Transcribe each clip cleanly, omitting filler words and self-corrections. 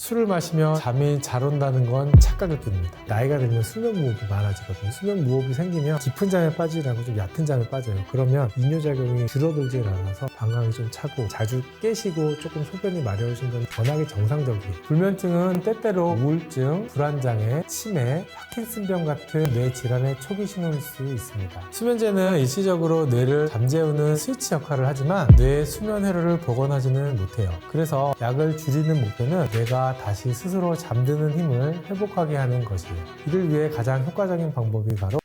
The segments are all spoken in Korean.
술을 마시면 잠이 잘 온다는 건 착각일 뿐입니다. 나이가 들면 수면 무호흡이 많아지거든요. 수면 무호흡이 생기면 깊은 잠에 빠지지 않고 좀 얕은 잠에 빠져요. 그러면 이뇨작용이 줄어들지 않아서 방광이 좀 차고 자주 깨시고 조금 소변이 마려우신 건 워낙에 정상적이에요. 불면증은 때때로 우울증, 불안장애, 치매, 파킨슨병 같은 뇌 질환의 초기 신호일 수 있습니다. 수면제는 일시적으로 뇌를 잠재우는 스위치 역할을 하지만 뇌의 수면 회로를 복원하지는 못해요. 그래서 약을 줄이는 목표는 뇌가 다시 스스로 잠드는 힘을 회복하게 하는 것이에요. 이를 위해 가장 효과적인 방법이 바로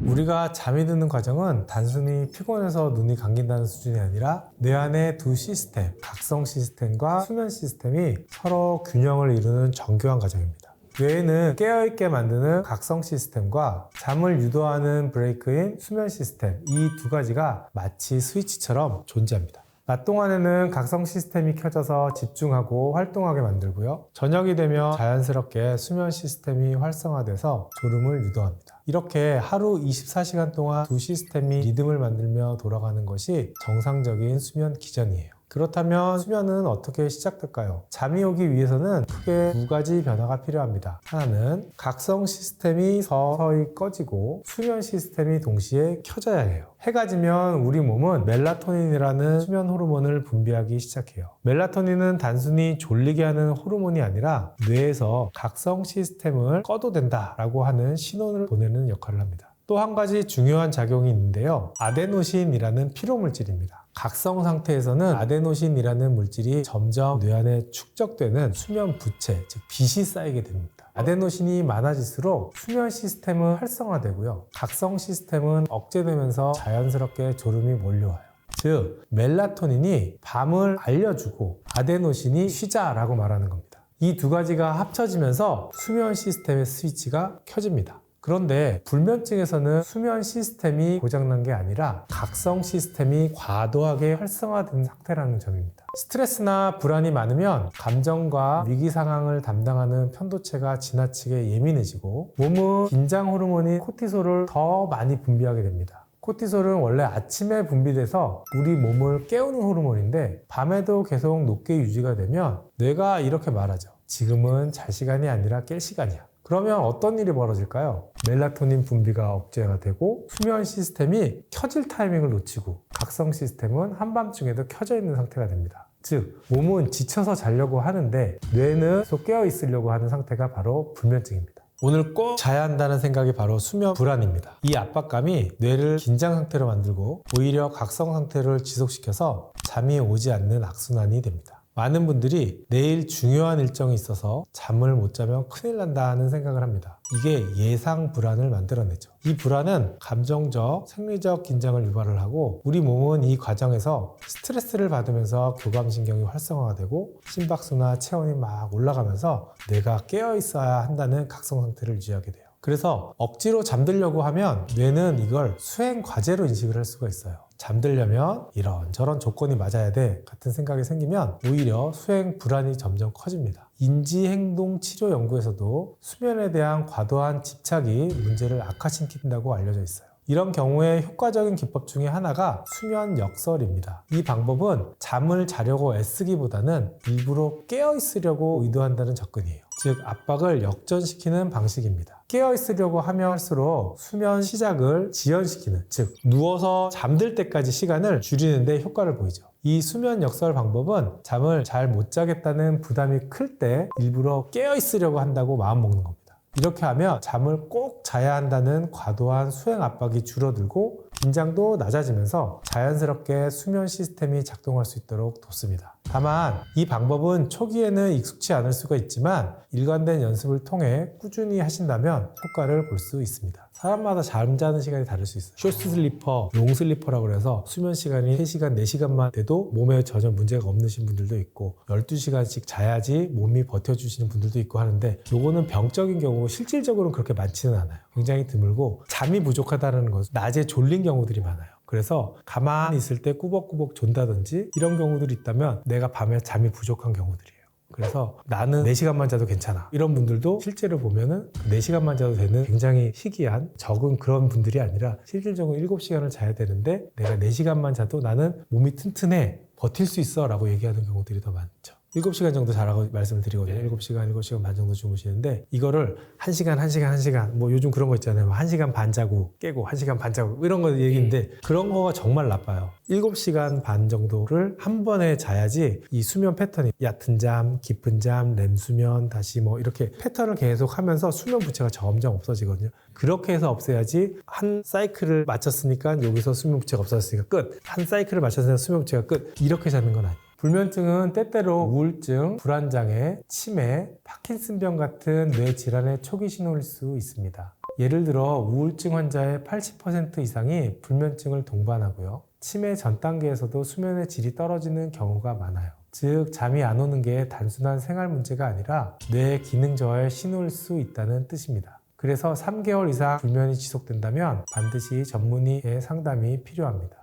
우리가 잠이 드는 과정은 단순히 피곤해서 눈이 감긴다는 수준이 아니라 뇌 안의 두 시스템, 각성 시스템과 수면 시스템이 서로 균형을 이루는 정교한 과정입니다. 뇌에는 깨어있게 만드는 각성 시스템과 잠을 유도하는 브레이크인 수면 시스템, 이 두 가지가 마치 스위치처럼 존재합니다. 낮 동안에는 각성 시스템이 켜져서 집중하고 활동하게 만들고요. 저녁이 되면 자연스럽게 수면 시스템이 활성화돼서 졸음을 유도합니다. 이렇게 하루 24시간 동안 두 시스템이 리듬을 만들며 돌아가는 것이 정상적인 수면 기전이에요. 그렇다면 수면은 어떻게 시작될까요? 잠이 오기 위해서는 크게 두 가지 변화가 필요합니다. 하나는 각성 시스템이 서서히 꺼지고 수면 시스템이 동시에 켜져야 해요. 해가 지면 우리 몸은 멜라토닌이라는 수면 호르몬을 분비하기 시작해요. 멜라토닌은 단순히 졸리게 하는 호르몬이 아니라 뇌에서 각성 시스템을 꺼도 된다라고 하는 신호를 보내는 역할을 합니다. 또 한 가지 중요한 작용이 있는데요. 아데노신이라는 피로물질입니다. 각성 상태에서는 아데노신이라는 물질이 점점 뇌 안에 축적되는 수면 부채, 즉 빚이 쌓이게 됩니다. 아데노신이 많아질수록 수면 시스템은 활성화되고요. 각성 시스템은 억제되면서 자연스럽게 졸음이 몰려와요. 즉 멜라토닌이 밤을 알려주고 아데노신이 쉬자라고 말하는 겁니다. 이 두 가지가 합쳐지면서 수면 시스템의 스위치가 켜집니다. 그런데 불면증에서는 수면 시스템이 고장난 게 아니라 각성 시스템이 과도하게 활성화된 상태라는 점입니다. 스트레스나 불안이 많으면 감정과 위기 상황을 담당하는 편도체가 지나치게 예민해지고 몸은 긴장 호르몬인 코티솔을 더 많이 분비하게 됩니다. 코티솔은 원래 아침에 분비돼서 우리 몸을 깨우는 호르몬인데 밤에도 계속 높게 유지가 되면 뇌가 이렇게 말하죠. 지금은 잘 시간이 아니라 깰 시간이야. 그러면 어떤 일이 벌어질까요? 멜라토닌 분비가 억제가 되고 수면 시스템이 켜질 타이밍을 놓치고 각성 시스템은 한밤중에도 켜져 있는 상태가 됩니다. 즉 몸은 지쳐서 자려고 하는데 뇌는 계속 깨어 있으려고 하는 상태가 바로 불면증입니다. 오늘 꼭 자야 한다는 생각이 바로 수면 불안입니다. 이 압박감이 뇌를 긴장 상태로 만들고 오히려 각성 상태를 지속시켜서 잠이 오지 않는 악순환이 됩니다. 많은 분들이 내일 중요한 일정이 있어서 잠을 못 자면 큰일 난다는 생각을 합니다. 이게 예상 불안을 만들어내죠. 이 불안은 감정적, 생리적 긴장을 유발을 하고 우리 몸은 이 과정에서 스트레스를 받으면서 교감신경이 활성화가 되고 심박수나 체온이 막 올라가면서 뇌가 깨어 있어야 한다는 각성 상태를 유지하게 돼요. 그래서 억지로 잠들려고 하면 뇌는 이걸 수행 과제로 인식을 할 수가 있어요. 잠들려면 이런저런 조건이 맞아야 돼 같은 생각이 생기면 오히려 수행 불안이 점점 커집니다. 인지행동치료 연구에서도 수면에 대한 과도한 집착이 문제를 악화시킨다고 알려져 있어요. 이런 경우에 효과적인 기법 중에 하나가 수면 역설입니다. 이 방법은 잠을 자려고 애쓰기보다는 일부러 깨어 있으려고 의도한다는 접근이에요. 즉 압박을 역전시키는 방식입니다. 깨어 있으려고 하면 할수록 수면 시작을 지연시키는, 즉 누워서 잠들 때까지 시간을 줄이는 데 효과를 보이죠. 이 수면 역설 방법은 잠을 잘 못 자겠다는 부담이 클 때 일부러 깨어 있으려고 한다고 마음먹는 겁니다. 이렇게 하면 잠을 꼭 자야 한다는 과도한 수행 압박이 줄어들고 긴장도 낮아지면서 자연스럽게 수면 시스템이 작동할 수 있도록 돕습니다. 다만 이 방법은 초기에는 익숙치 않을 수가 있지만 일관된 연습을 통해 꾸준히 하신다면 효과를 볼 수 있습니다. 사람마다 잠자는 시간이 다를 수 있어요. 쇼트 슬리퍼, 롱 슬리퍼라고 해서 수면 시간이 3시간, 4시간만 돼도 몸에 전혀 문제가 없으신 분들도 있고 12시간씩 자야지 몸이 버텨주시는 분들도 있고 하는데 요거는 병적인 경우 실질적으로는 그렇게 많지는 않아요. 굉장히 드물고 잠이 부족하다는 것은 낮에 졸린 경우들이 많아요. 그래서 가만히 있을 때 꾸벅꾸벅 존다든지 이런 경우들이 있다면 내가 밤에 잠이 부족한 경우들이에요. 그래서 나는 4시간만 자도 괜찮아. 이런 분들도 실제로 보면은 4시간만 자도 되는 굉장히 희귀한 적은 그런 분들이 아니라 실질적으로 7시간을 자야 되는데 내가 4시간만 자도 나는 몸이 튼튼해. 버틸 수 있어 라고 얘기하는 경우들이 더 많죠. 7시간 정도 자라고 말씀을 드리거든요. 7시간, 7시간 반 정도 주무시는데 이거를 1시간 뭐 요즘 그런 거 있잖아요. 1시간 반 자고 깨고 1시간 반 자고 이런 거 얘기인데 그런 거가 정말 나빠요. 7시간 반 정도를 한 번에 자야지 이 수면 패턴이 얕은 잠, 깊은 잠, 렘수면 다시 뭐 이렇게 패턴을 계속 하면서 수면 부채가 점점 없어지거든요. 그렇게 해서 없애야지 한 사이클을 마쳤으니까 여기서 수면 부채가 없어졌으니까 끝. 한 사이클을 마쳤으니까 수면 부채가 끝. 이렇게 자는 건 아니에요. 불면증은 때때로 우울증, 불안장애, 치매, 파킨슨병 같은 뇌 질환의 초기 신호일 수 있습니다. 예를 들어 우울증 환자의 80% 이상이 불면증을 동반하고요. 치매 전 단계에서도 수면의 질이 떨어지는 경우가 많아요. 즉 잠이 안 오는 게 단순한 생활 문제가 아니라 뇌 기능 저하의 신호일 수 있다는 뜻입니다. 그래서 3개월 이상 불면이 지속된다면 반드시 전문의의 상담이 필요합니다.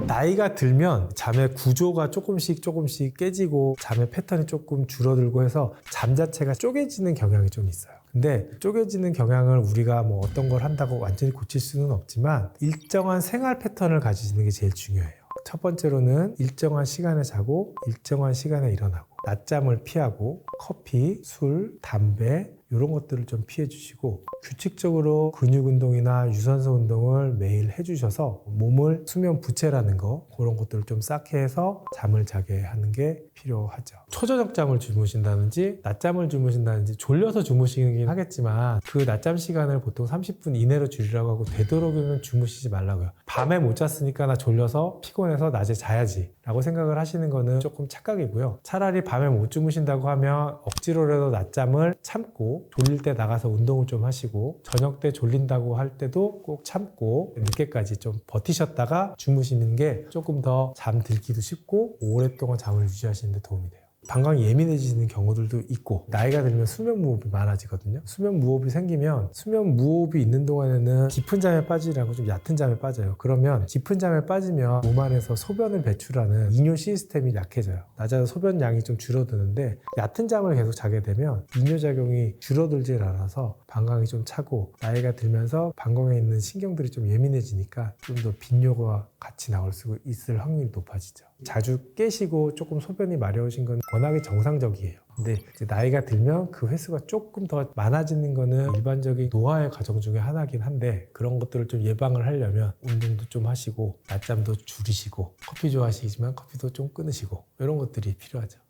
나이가 들면 잠의 구조가 조금씩 깨지고 잠의 패턴이 조금 줄어들고 해서 잠 자체가 쪼개지는 경향이 좀 있어요. 근데 쪼개지는 경향을 우리가 뭐 어떤 걸 한다고 완전히 고칠 수는 없지만 일정한 생활 패턴을 가지시는 게 제일 중요해요. 첫 번째로는 일정한 시간에 자고 일정한 시간에 일어나고 낮잠을 피하고 커피, 술, 담배 이런 것들을 좀 피해 주시고 규칙적으로 근육 운동이나 유산소 운동을 매일 해주셔서 몸을 수면 부채라는 거 그런 것들을 좀 쌓게 해서 잠을 자게 하는 게 필요하죠. 초저녁 잠을 주무신다든지 낮잠을 주무신다든지 졸려서 주무시긴 하겠지만 그 낮잠 시간을 보통 30분 이내로 줄이라고 하고 되도록이면 주무시지 말라고요. 밤에 못 잤으니까 나 졸려서 피곤해서 낮에 자야지 라고 생각을 하시는 거는 조금 착각이고요. 차라리 밤에 못 주무신다고 하면 억지로라도 낮잠을 참고 졸릴 때 나가서 운동을 좀 하시고 저녁 때 졸린다고 할 때도 꼭 참고 늦게까지 좀 버티셨다가 주무시는 게 조금 더 잠들기도 쉽고 오랫동안 잠을 유지하시는 데 도움이 돼요. 방광이 예민해지는 경우들도 있고 나이가 들면 수면 무호흡이 많아지거든요. 수면 무호흡이 생기면 수면 무호흡이 있는 동안에는 깊은 잠에 빠지라고 좀 얕은 잠에 빠져요. 그러면 깊은 잠에 빠지면 몸 안에서 소변을 배출하는 이뇨 시스템이 약해져요. 낮아서 소변량이 좀 줄어드는데 얕은 잠을 계속 자게 되면 이뇨작용이 줄어들질 않아서 방광이 좀 차고 나이가 들면서 방광에 있는 신경들이 좀 예민해지니까 좀 더 빈뇨가 같이 나올 수 있을 확률이 높아지죠. 자주 깨시고 조금 소변이 마려우신 건 워낙에 정상적이에요. 근데 이제 나이가 들면 그 횟수가 조금 더 많아지는 거는 일반적인 노화의 과정 중에 하나긴 한데 그런 것들을 좀 예방을 하려면 운동도 좀 하시고 낮잠도 줄이시고 커피 좋아하시지만 커피도 좀 끊으시고 이런 것들이 필요하죠.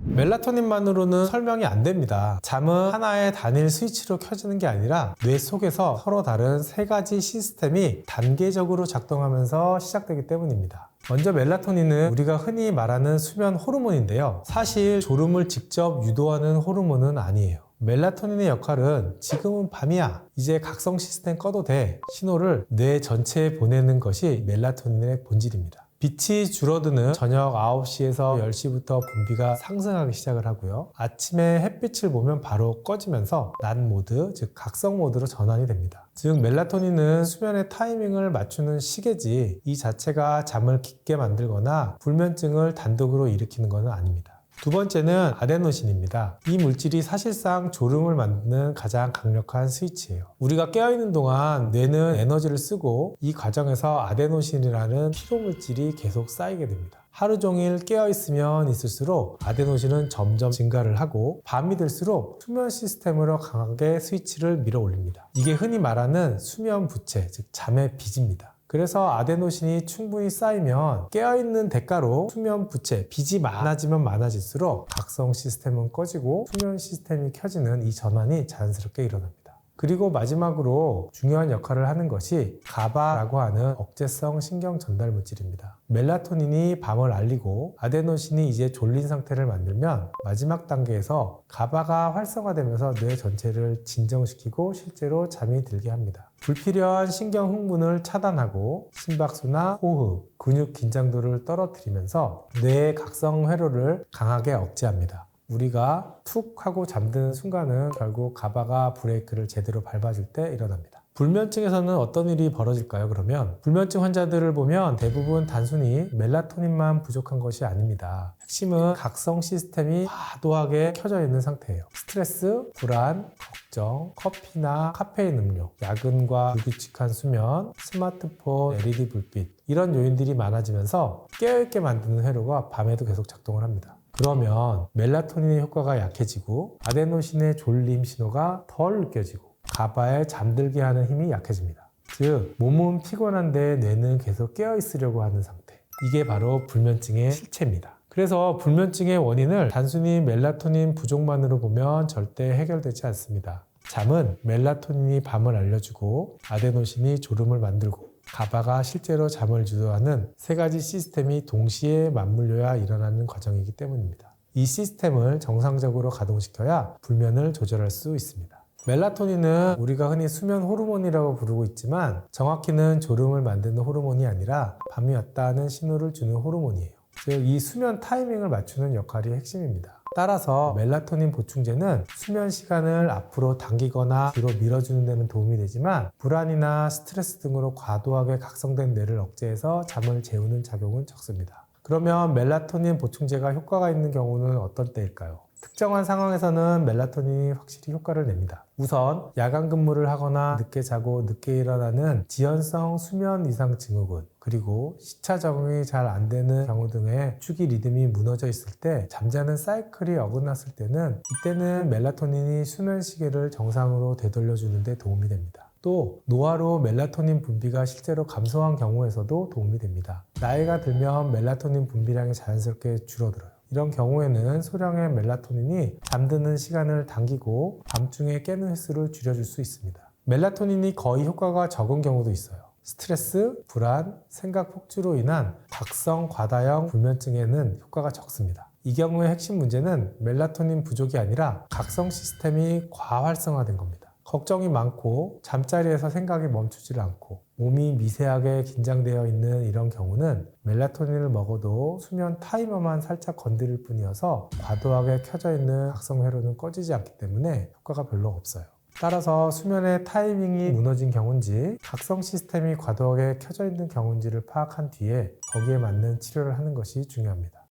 멜라토닌만으로는 설명이 안 됩니다. 잠은 하나의 단일 스위치로 켜지는 게 아니라 뇌 속에서 서로 다른 3가지 시스템이 단계적으로 작동하면서 시작되기 때문입니다. 먼저 멜라토닌은 우리가 흔히 말하는 수면 호르몬인데요. 사실 졸음을 직접 유도하는 호르몬은 아니에요. 멜라토닌의 역할은 지금은 밤이야, 이제 각성 시스템 꺼도 돼 신호를 뇌 전체에 보내는 것이 멜라토닌의 본질입니다. 빛이 줄어드는 저녁 9시에서 10시부터 분비가 상승하기 시작을 하고요. 아침에 햇빛을 보면 바로 꺼지면서 낮 모드, 즉 각성 모드로 전환이 됩니다. 즉 멜라토닌은 수면의 타이밍을 맞추는 시계지 이 자체가 잠을 깊게 만들거나 불면증을 단독으로 일으키는 것은 아닙니다. 두 번째는 아데노신입니다. 이 물질이 사실상 졸음을 만드는 가장 강력한 스위치예요. 우리가 깨어있는 동안 뇌는 에너지를 쓰고 이 과정에서 아데노신이라는 피로물질이 계속 쌓이게 됩니다. 하루 종일 깨어있으면 있을수록 아데노신은 점점 증가를 하고 밤이 될수록 수면 시스템으로 강하게 스위치를 밀어 올립니다. 이게 흔히 말하는 수면 부채, 즉 잠의 빚입니다. 그래서 아데노신이 충분히 쌓이면 깨어있는 대가로 수면 부채, 빚이 많아지면 많아질수록 각성 시스템은 꺼지고 수면 시스템이 켜지는 이 전환이 자연스럽게 일어납니다. 그리고 마지막으로 중요한 역할을 하는 것이 가바라고 하는 억제성 신경 전달 물질입니다. 멜라토닌이 밤을 알리고 아데노신이 이제 졸린 상태를 만들면 마지막 단계에서 가바가 활성화되면서 뇌 전체를 진정시키고 실제로 잠이 들게 합니다. 불필요한 신경 흥분을 차단하고 심박수나 호흡, 근육 긴장도를 떨어뜨리면서 뇌의 각성 회로를 강하게 억제합니다. 우리가 툭 하고 잠드는 순간은 결국 가바가 브레이크를 제대로 밟아줄 때 일어납니다. 불면증에서는 어떤 일이 벌어질까요? 그러면 불면증 환자들을 보면 대부분 단순히 멜라토닌만 부족한 것이 아닙니다. 핵심은 각성 시스템이 과도하게 켜져 있는 상태예요. 스트레스, 불안, 걱정, 커피나 카페인 음료, 야근과 불규칙한 수면, 스마트폰, LED 불빛 이런 요인들이 많아지면서 깨어있게 만드는 회로가 밤에도 계속 작동을 합니다. 그러면 멜라토닌의 효과가 약해지고 아데노신의 졸림 신호가 덜 느껴지고 가바에 잠들게 하는 힘이 약해집니다. 즉 몸은 피곤한데 뇌는 계속 깨어있으려고 하는 상태. 이게 바로 불면증의 실체입니다. 그래서 불면증의 원인을 단순히 멜라토닌 부족만으로 보면 절대 해결되지 않습니다. 잠은 멜라토닌이 밤을 알려주고 아데노신이 졸음을 만들고 가바가 실제로 잠을 주도하는 세 가지 시스템이 동시에 맞물려야 일어나는 과정이기 때문입니다. 이 시스템을 정상적으로 가동시켜야 불면을 조절할 수 있습니다. 멜라토닌은 우리가 흔히 수면 호르몬이라고 부르고 있지만 정확히는 졸음을 만드는 호르몬이 아니라 밤이 왔다는 신호를 주는 호르몬이에요. 즉, 이 수면 타이밍을 맞추는 역할이 핵심입니다. 따라서 멜라토닌 보충제는 수면 시간을 앞으로 당기거나 뒤로 밀어주는 데는 도움이 되지만 불안이나 스트레스 등으로 과도하게 각성된 뇌를 억제해서 잠을 재우는 작용은 적습니다. 그러면 멜라토닌 보충제가 효과가 있는 경우는 어떤 때일까요? 특정한 상황에서는 멜라토닌이 확실히 효과를 냅니다. 우선 야간 근무를 하거나 늦게 자고 늦게 일어나는 지연성 수면 이상 증후군, 그리고 시차 적응이 잘 안 되는 경우 등의 주기 리듬이 무너져 있을 때, 잠자는 사이클이 어긋났을 때는 이때는 멜라토닌이 수면 시계를 정상으로 되돌려주는 데 도움이 됩니다. 또 노화로 멜라토닌 분비가 실제로 감소한 경우에서도 도움이 됩니다. 나이가 들면 멜라토닌 분비량이 자연스럽게 줄어들어요. 이런 경우에는 소량의 멜라토닌이 잠드는 시간을 당기고 밤중에 깨는 횟수를 줄여줄 수 있습니다. 멜라토닌이 거의 효과가 적은 경우도 있어요. 스트레스, 불안, 생각 폭주로 인한 각성 과다형 불면증에는 효과가 적습니다. 이 경우의 핵심 문제는 멜라토닌 부족이 아니라 각성 시스템이 과활성화된 겁니다. 걱정이 많고 잠자리에서 생각이 멈추질 않고 몸이 미세하게 긴장되어 있는 이런 경우는 멜라토닌을 먹어도 수면 타이머만 살짝 건드릴 뿐이어서 과도하게 켜져 있는 각성 회로는 꺼지지 않기 때문에 효과가 별로 없어요. 따라서 수면의 타이밍이 무너진 경우인지 각성 시스템이 과도하게 켜져 있는 경우인지를 파악한 뒤에 거기에 맞는 치료를 하는 것이 중요합니다.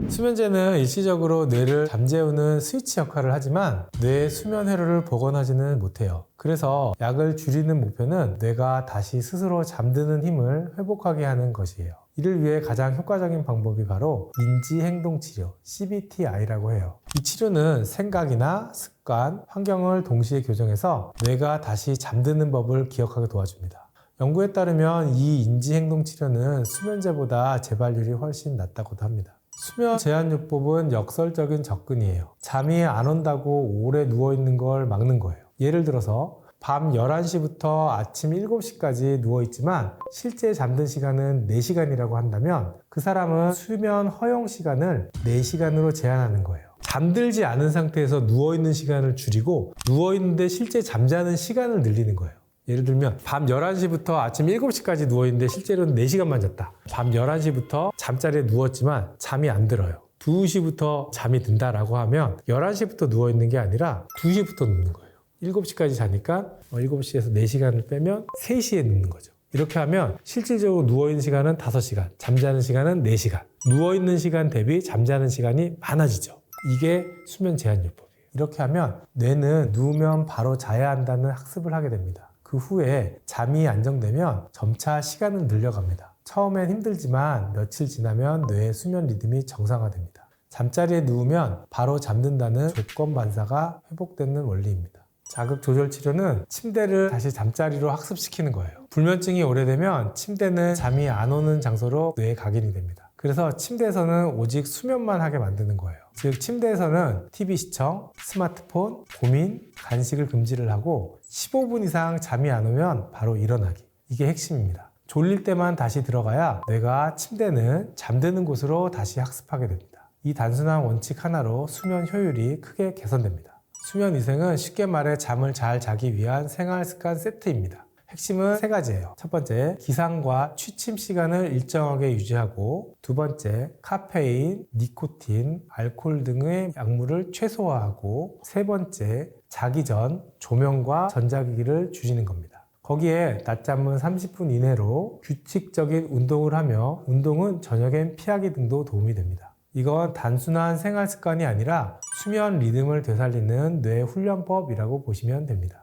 수면제는 일시적으로 뇌를 잠재우는 스위치 역할을 하지만 뇌의 수면 회로를 복원하지는 못해요. 그래서 약을 줄이는 목표는 뇌가 다시 스스로 잠드는 힘을 회복하게 하는 것이에요. 이를 위해 가장 효과적인 방법이 바로 인지행동치료, CBTI라고 해요. 이 치료는 생각이나 습관, 환경을 동시에 교정해서 뇌가 다시 잠드는 법을 기억하게 도와줍니다. 연구에 따르면 이 인지행동치료는 수면제보다 재발률이 훨씬 낮다고도 합니다. 수면 제한요법은 역설적인 접근이에요. 잠이 안 온다고 오래 누워있는 걸 막는 거예요. 예를 들어서 밤 11시부터 아침 7시까지 누워있지만 실제 잠든 시간은 4시간이라고 한다면 그 사람은 수면 허용 시간을 4시간으로 제한하는 거예요. 잠들지 않은 상태에서 누워있는 시간을 줄이고 누워있는데 실제 잠자는 시간을 늘리는 거예요. 예를 들면 밤 11시부터 아침 7시까지 누워있는데 실제로는 4시간만 잤다. 밤 11시부터 잠자리에 누웠지만 잠이 안 들어요. 2시부터 잠이 든다라고 하면 11시부터 누워있는 게 아니라 2시부터 눕는 거예요. 7시까지 자니까 7시에서 4시간을 빼면 3시에 눕는 거죠. 이렇게 하면 실질적으로 누워있는 시간은 5시간, 잠자는 시간은 4시간. 누워있는 시간 대비 잠자는 시간이 많아지죠. 이게 수면 제한요법이에요. 이렇게 하면 뇌는 누우면 바로 자야 한다는 학습을 하게 됩니다. 그 후에 잠이 안정되면 점차 시간은 늘려갑니다. 처음엔 힘들지만 며칠 지나면 뇌의 수면 리듬이 정상화됩니다. 잠자리에 누우면 바로 잠든다는 조건 반사가 회복되는 원리입니다. 자극 조절 치료는 침대를 다시 잠자리로 학습시키는 거예요. 불면증이 오래되면 침대는 잠이 안 오는 장소로 뇌에 각인이 됩니다. 그래서 침대에서는 오직 수면만 하게 만드는 거예요. 즉 침대에서는 TV 시청, 스마트폰, 고민, 간식을 금지를 하고 15분 이상 잠이 안 오면 바로 일어나기. 이게 핵심입니다. 졸릴 때만 다시 들어가야 뇌가 침대는 잠드는 곳으로 다시 학습하게 됩니다. 이 단순한 원칙 하나로 수면 효율이 크게 개선됩니다. 수면 위생은 쉽게 말해 잠을 잘 자기 위한 생활 습관 세트입니다. 핵심은 세 가지예요. 첫 번째, 기상과 취침 시간을 일정하게 유지하고, 두 번째, 카페인, 니코틴, 알코올 등의 약물을 최소화하고, 세 번째, 자기 전 조명과 전자기기를 줄이는 겁니다. 거기에 낮잠은 30분 이내로 규칙적인 운동을 하며, 운동은 저녁엔 피하기 등도 도움이 됩니다. 이건 단순한 생활 습관이 아니라 수면 리듬을 되살리는 뇌 훈련법이라고 보시면 됩니다.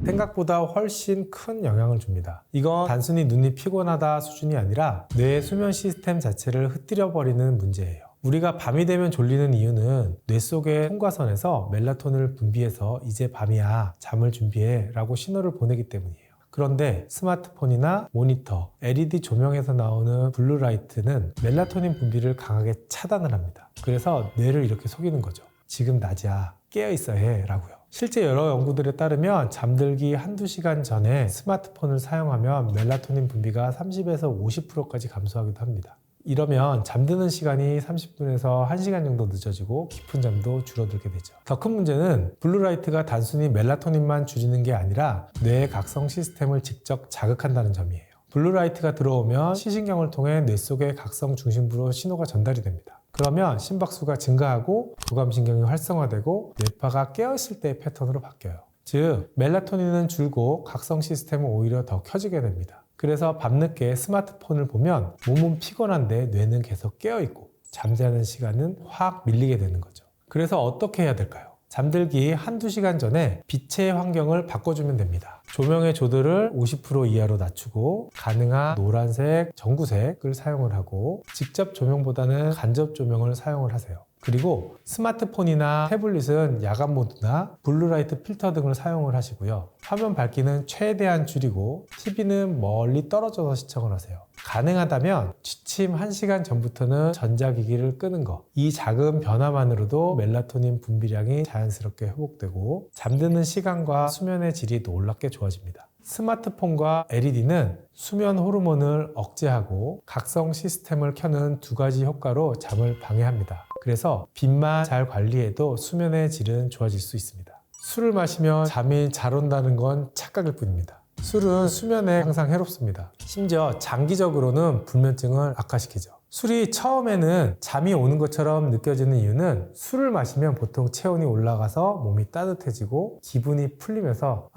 생각보다 훨씬 큰 영향을 줍니다. 이건 단순히 눈이 피곤하다 수준이 아니라 뇌의 수면 시스템 자체를 흐트려 버리는 문제예요. 우리가 밤이 되면 졸리는 이유는 뇌 속의 송과선에서 멜라토닌을 분비해서 이제 밤이야, 잠을 준비해 라고 신호를 보내기 때문이에요. 그런데 스마트폰이나 모니터, LED 조명에서 나오는 블루라이트는 멜라토닌 분비를 강하게 차단을 합니다. 그래서 뇌를 이렇게 속이는 거죠. 지금 낮이야, 깨어 있어야 해 라고요. 실제 여러 연구들에 따르면 잠들기 한두 시간 전에 스마트폰을 사용하면 멜라토닌 분비가 30에서 50%까지 감소하기도 합니다. 이러면 잠드는 시간이 30분에서 1시간 정도 늦어지고 깊은 잠도 줄어들게 되죠. 더 큰 문제는 블루라이트가 단순히 멜라토닌만 줄이는 게 아니라 뇌의 각성 시스템을 직접 자극한다는 점이에요. 블루라이트가 들어오면 시신경을 통해 뇌 속의 각성 중심부로 신호가 전달이 됩니다. 그러면 심박수가 증가하고 교감신경이 활성화되고 뇌파가 깨어있을 때의 패턴으로 바뀌어요. 즉, 멜라토닌은 줄고 각성 시스템은 오히려 더 켜지게 됩니다. 그래서 밤늦게 스마트폰을 보면 몸은 피곤한데 뇌는 계속 깨어있고 잠자는 시간은 확 밀리게 되는 거죠. 그래서 어떻게 해야 될까요? 잠들기 한두 시간 전에 빛의 환경을 바꿔주면 됩니다. 조명의 조도를 50% 이하로 낮추고 가능한 노란색, 전구색을 사용을 하고 직접 조명보다는 간접 조명을 사용을 하세요. 그리고 스마트폰이나 태블릿은 야간 모드나 블루라이트 필터 등을 사용을 하시고요. 화면 밝기는 최대한 줄이고 TV는 멀리 떨어져서 시청을 하세요. 가능하다면 취침 1시간 전부터는 전자기기를 끄는 것. 이 작은 변화만으로도 멜라토닌 분비량이 자연스럽게 회복되고 잠드는 시간과 수면의 질이 놀랍게 좋아집니다. 스마트폰과 LED는 수면 호르몬을 억제하고 각성 시스템을 켜는 두 가지 효과로 잠을 방해합니다. 그래서 빛만 잘 관리해도 수면의 질은 좋아질 수 있습니다. 술을 마시면 잠이 잘 온다는 건 착각일 뿐입니다. 술은 수면에 항상 해롭습니다. 심지어 장기적으로는 불면증을 악화시키죠. 술이 처음에는 잠이 오는 것처럼 느껴지는 이유는 술을 마시면 보통 체온이 올라가서 몸이 따뜻해지고 기분이 풀리면서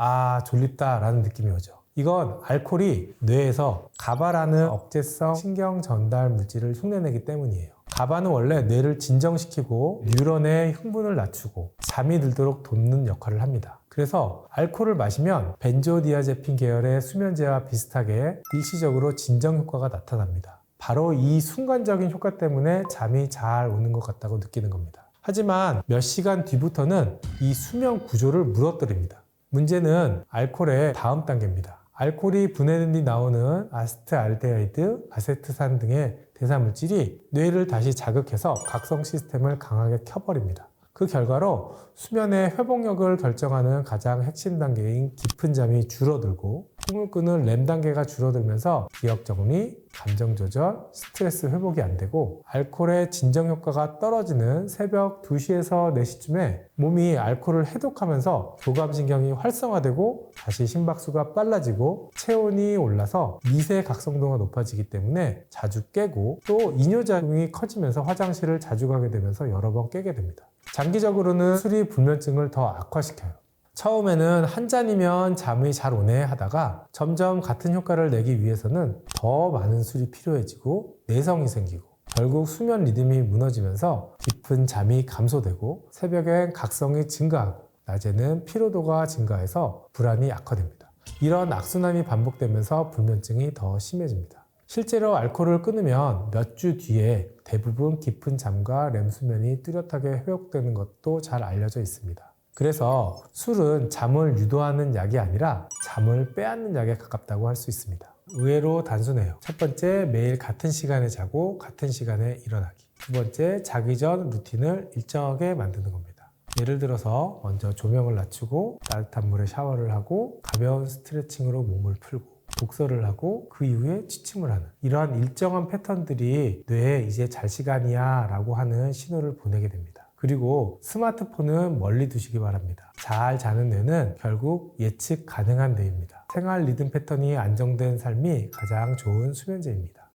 졸립다 라는 느낌이 오죠. 이건 알코올이 뇌에서 가바라는 억제성 신경 전달 물질을 흉내내기 때문이에요. 가바는 원래 뇌를 진정시키고 뉴런의 흥분을 낮추고 잠이 들도록 돕는 역할을 합니다. 그래서 알코올을 마시면 벤조디아제핀 계열의 수면제와 비슷하게 일시적으로 진정 효과가 나타납니다. 바로 이 순간적인 효과 때문에 잠이 잘 오는 것 같다고 느끼는 겁니다. 하지만 몇 시간 뒤부터는 이 수면 구조를 무너뜨립니다. 문제는 알코올의 다음 단계입니다. 알코올이 분해된 뒤 나오는 아세트알데하이드, 아세트산 등의 대사물질이 뇌를 다시 자극해서 각성 시스템을 강하게 켜버립니다. 그 결과로 수면의 회복력을 결정하는 가장 핵심 단계인 깊은 잠이 줄어들고 꿈을 꾸는 렘 단계가 줄어들면서 기억 정리, 감정 조절, 스트레스 회복이 안 되고 알코올의 진정 효과가 떨어지는 새벽 2시에서 4시쯤에 몸이 알코올을 해독하면서 교감신경이 활성화되고 다시 심박수가 빨라지고 체온이 올라서 미세 각성도가 높아지기 때문에 자주 깨고 또 이뇨작용이 커지면서 화장실을 자주 가게 되면서 여러 번 깨게 됩니다. 장기적으로는 술이 불면증을 더 악화시켜요. 처음에는 한 잔이면 잠이 잘 오네 하다가 점점 같은 효과를 내기 위해서는 더 많은 술이 필요해지고 내성이 생기고 결국 수면 리듬이 무너지면서 깊은 잠이 감소되고 새벽엔 각성이 증가하고 낮에는 피로도가 증가해서 불안이 악화됩니다. 이런 악순환이 반복되면서 불면증이 더 심해집니다. 실제로 알코올을 끊으면 몇 주 뒤에 대부분 깊은 잠과 렘 수면이 뚜렷하게 회복되는 것도 잘 알려져 있습니다. 그래서 술은 잠을 유도하는 약이 아니라 잠을 빼앗는 약에 가깝다고 할 수 있습니다. 의외로 단순해요. 첫 번째, 매일 같은 시간에 자고 같은 시간에 일어나기. 두 번째, 자기 전 루틴을 일정하게 만드는 겁니다. 예를 들어서 먼저 조명을 낮추고 따뜻한 물에 샤워를 하고 가벼운 스트레칭으로 몸을 풀고 독서를 하고 그 이후에 취침을 하는 이러한 일정한 패턴들이 뇌에 이제 잘 시간이야 라고 하는 신호를 보내게 됩니다. 그리고 스마트폰은 멀리 두시기 바랍니다. 잘 자는 뇌는 결국 예측 가능한 뇌입니다. 생활 리듬 패턴이 안정된 삶이 가장 좋은 수면제입니다.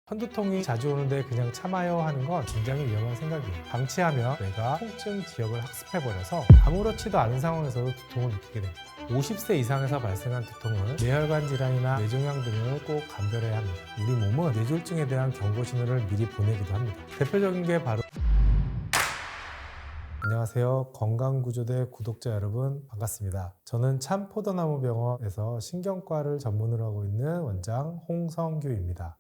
편두통이 자주 오는데 그냥 참아요 하는 건 굉장히 위험한 생각이에요. 방치하면 뇌가 통증 지역을 학습해버려서 아무렇지도 않은 상황에서도 두통을 느끼게 됩니다. 50세 이상에서 발생한 두통은 뇌혈관 질환이나 뇌종양 등을 꼭 감별해야 합니다. 우리 몸은 뇌졸중에 대한 경고 신호를 미리 보내기도 합니다. 대표적인 게 바로 안녕하세요. 건강구조대 구독자 여러분 반갑습니다. 저는 참포도나무병원에서 신경과를 전문으로 하고 있는 원장 홍성규입니다.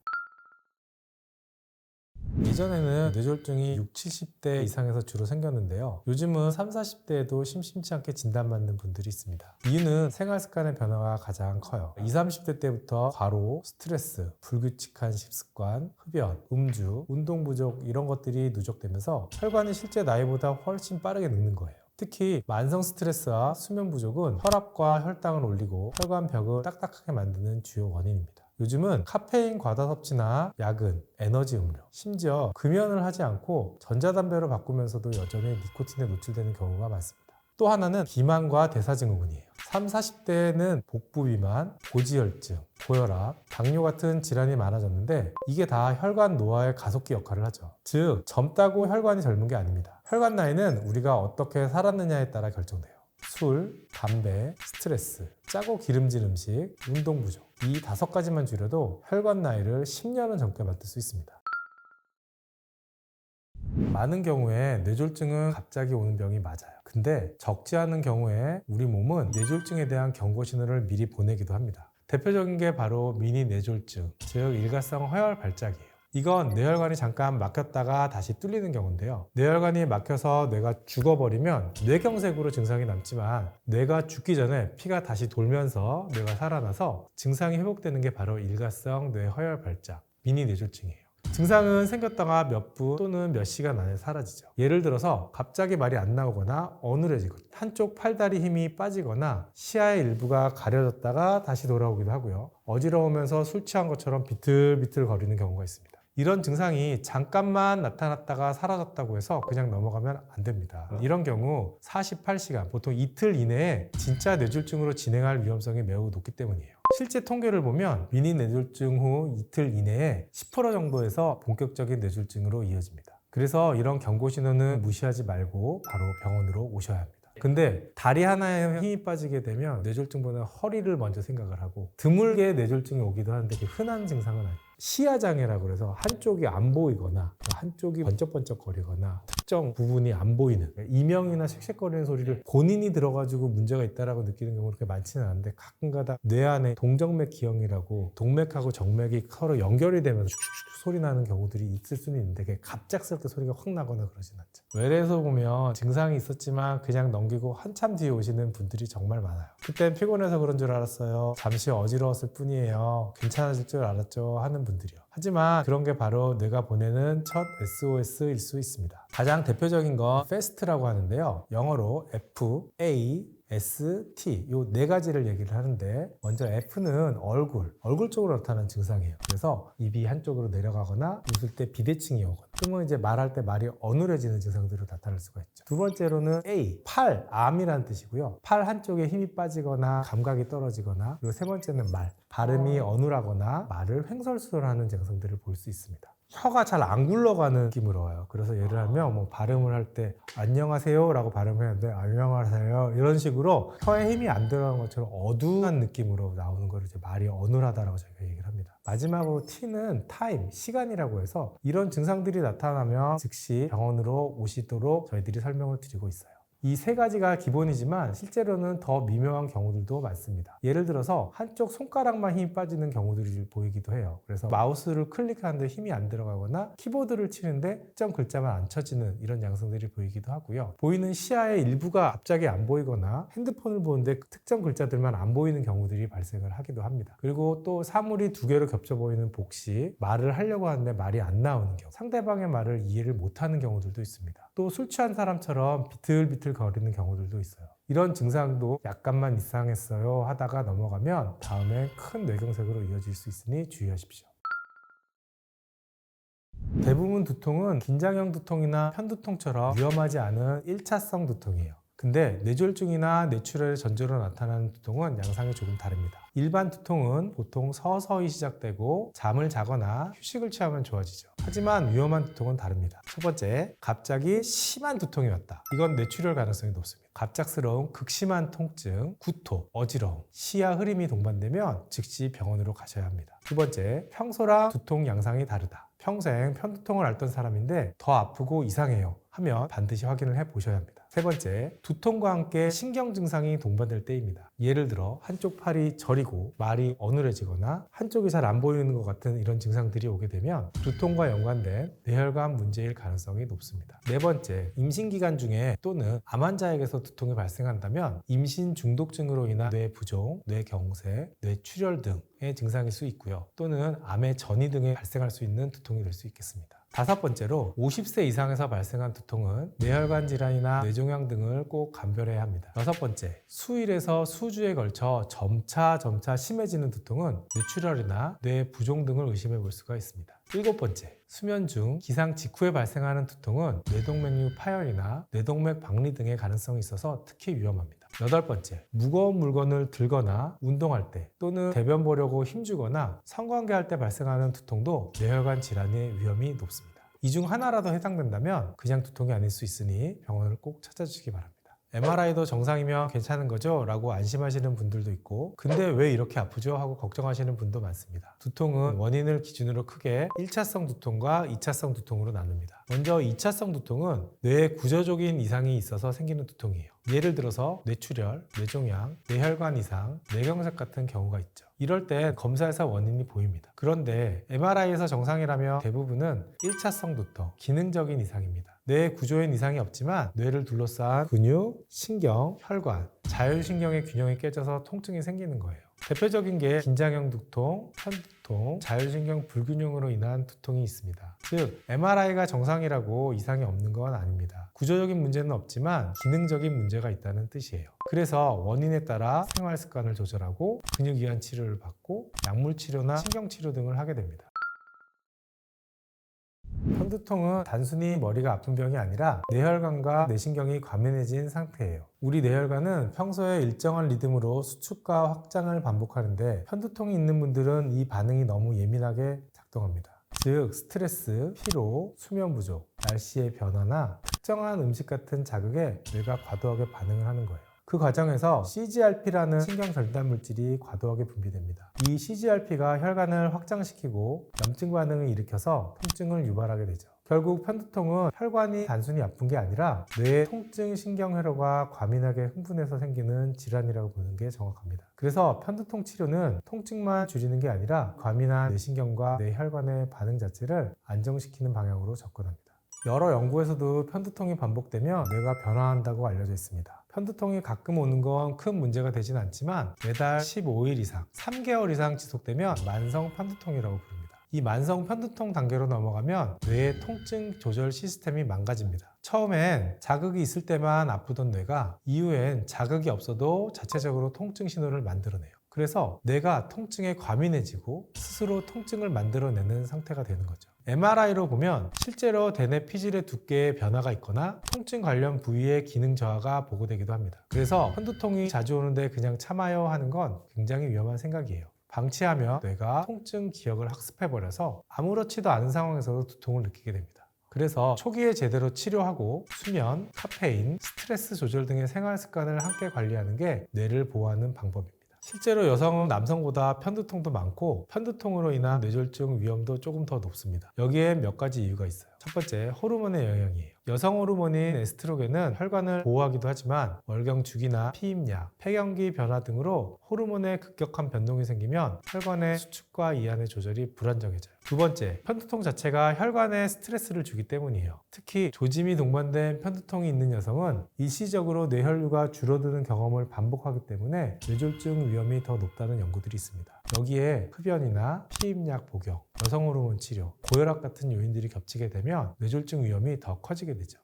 예전에는 뇌졸중이 60, 70대 이상에서 주로 생겼는데요. 요즘은 30, 40대에도 심심치 않게 진단받는 분들이 있습니다. 이유는 생활 습관의 변화가 가장 커요. 20, 30대 때부터 과로, 스트레스, 불규칙한 식습관, 흡연, 음주, 운동 부족 이런 것들이 누적되면서 혈관이 실제 나이보다 훨씬 빠르게 늙는 거예요. 특히 만성 스트레스와 수면 부족은 혈압과 혈당을 올리고 혈관 벽을 딱딱하게 만드는 주요 원인입니다. 요즘은 카페인 과다 섭취나 야근, 에너지 음료, 심지어 금연을 하지 않고 전자담배로 바꾸면서도 여전히 니코틴에 노출되는 경우가 많습니다. 또 하나는 비만과 대사증후군이에요. 30, 40대에는 복부 비만, 고지혈증, 고혈압, 당뇨 같은 질환이 많아졌는데 이게 다 혈관 노화의 가속기 역할을 하죠. 즉, 젊다고 혈관이 젊은 게 아닙니다. 혈관 나이는 우리가 어떻게 살았느냐에 따라 결정돼요. 술, 담배, 스트레스, 짜고 기름진 음식, 운동 부족 이 5가지만 줄여도 혈관 나이를 10년은 젊게 만들 수 있습니다. 많은 경우에 뇌졸중은 갑자기 오는 병이 맞아요. 근데 적지 않은 경우에 우리 몸은 뇌졸중에 대한 경고 신호를 미리 보내기도 합니다. 대표적인 게 바로 미니 뇌졸중, 즉 일가성 허혈 발작이에요. 이건 뇌혈관이 잠깐 막혔다가 다시 뚫리는 경우인데요. 뇌혈관이 막혀서 뇌가 죽어버리면 뇌경색으로 증상이 남지만 뇌가 죽기 전에 피가 다시 돌면서 뇌가 살아나서 증상이 회복되는 게 바로 일가성 뇌허혈 발작, 미니 뇌졸중이에요. 증상은 생겼다가 몇 분 또는 몇 시간 안에 사라지죠. 예를 들어서 갑자기 말이 안 나오거나 어눌해지고 한쪽 팔다리 힘이 빠지거나 시야의 일부가 가려졌다가 다시 돌아오기도 하고요. 어지러우면서 술 취한 것처럼 비틀비틀 거리는 경우가 있습니다. 이런 증상이 잠깐만 나타났다가 사라졌다고 해서 그냥 넘어가면 안 됩니다. 이런 경우 48시간, 보통 이틀 이내에 진짜 뇌졸중으로 진행할 위험성이 매우 높기 때문이에요. 실제 통계를 보면 미니 뇌졸중 후 이틀 이내에 10% 정도에서 본격적인 뇌졸중으로 이어집니다. 그래서 이런 경고 신호는 무시하지 말고 바로 병원으로 오셔야 합니다. 근데 다리 하나에 힘이 빠지게 되면 뇌졸중보다는 허리를 먼저 생각을 하고 드물게 뇌졸중이 오기도 하는데 그게 흔한 증상은 아니에요. 시야장애라고 해서 한쪽이 안 보이거나 한쪽이 번쩍번쩍거리거나 특정 부분이 안 보이는 이명이나 쉑쉑거리는 소리를 본인이 들어가지고 문제가 있다라고 느끼는 경우는 그렇게 많지는 않은데 가끔가다 뇌 안에 동정맥 기형이라고 동맥하고 정맥이 서로 연결이 되면서 슉슉슉 소리 나는 경우들이 있을 수는 있는데 그게 갑작스럽게 소리가 확 나거나 그러진 않죠. 외래에서 보면 증상이 있었지만 그냥 넘기고 한참 뒤에 오시는 분들이 정말 많아요. 그땐 피곤해서 그런 줄 알았어요. 잠시 어지러웠을 뿐이에요. 괜찮아질 줄 알았죠 하는 분들이요. 하지만 그런 게 바로 뇌가 보내는 첫 SOS일 수 있습니다. 가장 대표적인 건 FAST라고 하는데요. 영어로 F, A, S, T 요 4가지를 얘기를 하는데 먼저 F는 얼굴 쪽으로 나타나는 증상이에요. 그래서 입이 한쪽으로 내려가거나 웃을 때 비대칭이 오거나 또는 이제 말할 때 말이 어눌해지는 증상들로 나타날 수가 있죠. 두 번째로는 A, 암이라는 뜻이고요. 팔 한쪽에 힘이 빠지거나 감각이 떨어지거나 그리고 세 번째는 발음이 어눌하거나 말을 횡설수설하는 증상들을 볼 수 있습니다. 혀가 잘 안 굴러가는 느낌으로 와요. 그래서 예를 들면 발음을 할 때 안녕하세요 라고 발음했는데 안녕하세요 이런 식으로 혀에 힘이 안 들어가는 것처럼 어두운 느낌으로 나오는 걸 이제 말이 어눌하다라고 저희가 얘기를 합니다. 마지막으로 T는 타임, 시간이라고 해서 이런 증상들이 나타나면 즉시 병원으로 오시도록 저희들이 설명을 드리고 있어요. 이 3가지가 기본이지만 실제로는 더 미묘한 경우들도 많습니다. 예를 들어서 한쪽 손가락만 힘이 빠지는 경우들이 보이기도 해요. 그래서 마우스를 클릭하는데 힘이 안 들어가거나 키보드를 치는데 특정 글자만 안 쳐지는 이런 양상들이 보이기도 하고요. 보이는 시야의 일부가 갑자기 안 보이거나 핸드폰을 보는데 특정 글자들만 안 보이는 경우들이 발생을 하기도 합니다. 그리고 또 사물이 2개로 겹쳐 보이는 복시, 말을 하려고 하는데 말이 안 나오는 경우, 상대방의 말을 이해를 못하는 경우들도 있습니다. 또 술 취한 사람처럼 비틀비틀 거리는 경우들도 있어요. 이런 증상도 약간만 이상했어요 하다가 넘어가면 다음에 큰 뇌경색으로 이어질 수 있으니 주의하십시오. 대부분 두통은 긴장형 두통이나 편두통처럼 위험하지 않은 1차성 두통이에요. 근데 뇌졸중이나 뇌출혈의 전조로 나타나는 두통은 양상이 조금 다릅니다. 일반 두통은 보통 서서히 시작되고 잠을 자거나 휴식을 취하면 좋아지죠. 하지만 위험한 두통은 다릅니다. 첫 번째, 갑자기 심한 두통이 왔다. 이건 뇌출혈 가능성이 높습니다. 갑작스러운 극심한 통증, 구토, 어지러움, 시야 흐림이 동반되면 즉시 병원으로 가셔야 합니다. 두 번째, 평소랑 두통 양상이 다르다. 평생 편두통을 앓던 사람인데 더 아프고 이상해요 하면 반드시 확인을 해 보셔야 합니다. 세 번째, 두통과 함께 신경 증상이 동반될 때입니다. 예를 들어 한쪽 팔이 저리고 말이 어눌해지거나 한쪽이 잘 안 보이는 것 같은 이런 증상들이 오게 되면 두통과 연관된 뇌혈관 문제일 가능성이 높습니다. 네 번째, 임신 기간 중에 또는 암 환자에게서 두통이 발생한다면 임신 중독증으로 인한 뇌 부종, 뇌 경색, 뇌 출혈 등의 증상일 수 있고요. 또는 암의 전이 등에 발생할 수 있는 두통이 될 수 있겠습니다. 다섯 번째로 50세 이상에서 발생한 두통은 뇌혈관 질환이나 뇌종양 등을 꼭 감별해야 합니다. 여섯 번째, 수일에서 수주에 걸쳐 점차 심해지는 두통은 뇌출혈이나 뇌 부종 등을 의심해 볼 수가 있습니다. 일곱 번째, 수면 중 기상 직후에 발생하는 두통은 뇌동맥류 파열이나 뇌동맥 박리 등의 가능성이 있어서 특히 위험합니다. 여덟 번째, 무거운 물건을 들거나 운동할 때 또는 대변 보려고 힘주거나 성관계할 때 발생하는 두통도 뇌혈관 질환의 위험이 높습니다. 이 중 하나라도 해당된다면 그냥 두통이 아닐 수 있으니 병원을 꼭 찾아주시기 바랍니다. MRI도 정상이면 괜찮은 거죠? 라고 안심하시는 분들도 있고 근데 왜 이렇게 아프죠? 하고 걱정하시는 분도 많습니다. 두통은 원인을 기준으로 크게 1차성 두통과 2차성 두통으로 나눕니다. 먼저 2차성 두통은 뇌에 구조적인 이상이 있어서 생기는 두통이에요. 예를 들어서 뇌출혈, 뇌종양, 뇌혈관 이상, 뇌경색 같은 경우가 있죠. 이럴 때 검사에서 원인이 보입니다. 그런데 MRI에서 정상이라면 대부분은 1차성 두통, 기능적인 이상입니다. 뇌 구조엔 이상이 없지만 뇌를 둘러싼 근육, 신경, 혈관, 자율신경의 균형이 깨져서 통증이 생기는 거예요. 대표적인 게 긴장형 두통, 편두통, 자율신경 불균형으로 인한 두통이 있습니다. 즉, MRI가 정상이라고 이상이 없는 건 아닙니다. 구조적인 문제는 없지만 기능적인 문제가 있다는 뜻이에요. 그래서 원인에 따라 생활 습관을 조절하고 근육이완 치료를 받고 약물 치료나 신경 치료 등을 하게 됩니다. 편두통은 단순히 머리가 아픈 병이 아니라 뇌혈관과 뇌신경이 과민해진 상태예요. 우리 뇌혈관은 평소에 일정한 리듬으로 수축과 확장을 반복하는데 편두통이 있는 분들은 이 반응이 너무 예민하게 작동합니다. 즉 스트레스, 피로, 수면 부족, 날씨의 변화나 특정한 음식 같은 자극에 뇌가 과도하게 반응을 하는 거예요. 그 과정에서 CGRP라는 신경 절단 물질이 과도하게 분비됩니다. 이 CGRP가 혈관을 확장시키고 염증 반응을 일으켜서 통증을 유발하게 되죠. 결국 편두통은 혈관이 단순히 아픈 게 아니라 뇌의 통증 신경회로가 과민하게 흥분해서 생기는 질환이라고 보는 게 정확합니다. 그래서 편두통 치료는 통증만 줄이는 게 아니라 과민한 뇌신경과 뇌혈관의 반응 자체를 안정시키는 방향으로 접근합니다. 여러 연구에서도 편두통이 반복되면 뇌가 변화한다고 알려져 있습니다. 편두통이 가끔 오는 건 큰 문제가 되진 않지만 매달 15일 이상, 3개월 이상 지속되면 만성 편두통이라고 부릅니다. 이 만성 편두통 단계로 넘어가면 뇌의 통증 조절 시스템이 망가집니다. 처음엔 자극이 있을 때만 아프던 뇌가 이후엔 자극이 없어도 자체적으로 통증 신호를 만들어내요. 그래서 뇌가 통증에 과민해지고 스스로 통증을 만들어내는 상태가 되는 거죠. MRI로 보면 실제로 대뇌 피질의 두께에 변화가 있거나 통증 관련 부위의 기능 저하가 보고되기도 합니다. 그래서 편두통이 자주 오는데 그냥 참아요 하는 건 굉장히 위험한 생각이에요. 방치하면 뇌가 통증 기억을 학습해버려서 아무렇지도 않은 상황에서도 두통을 느끼게 됩니다. 그래서 초기에 제대로 치료하고 수면, 카페인, 스트레스 조절 등의 생활 습관을 함께 관리하는 게 뇌를 보호하는 방법입니다. 실제로 여성은 남성보다 편두통도 많고 편두통으로 인한 뇌졸중 위험도 조금 더 높습니다. 여기에 몇 가지 이유가 있어요. 첫 번째, 호르몬의 영향이에요. 여성 호르몬인 에스트로겐은 혈관을 보호하기도 하지만 월경주기나 피임약, 폐경기 변화 등으로 호르몬의 급격한 변동이 생기면 혈관의 수축과 이완의 조절이 불안정해져요. 두 번째, 편두통 자체가 혈관에 스트레스를 주기 때문이에요. 특히 조짐이 동반된 편두통이 있는 여성은 일시적으로 뇌혈류가 줄어드는 경험을 반복하기 때문에 뇌졸중 위험이 더 높다는 연구들이 있습니다. 여기에 흡연이나 피임약 복용, 여성 호르몬 치료, 고혈압 같은 요인들이 겹치게 되면 뇌졸중 위험이 더 커지게 되죠.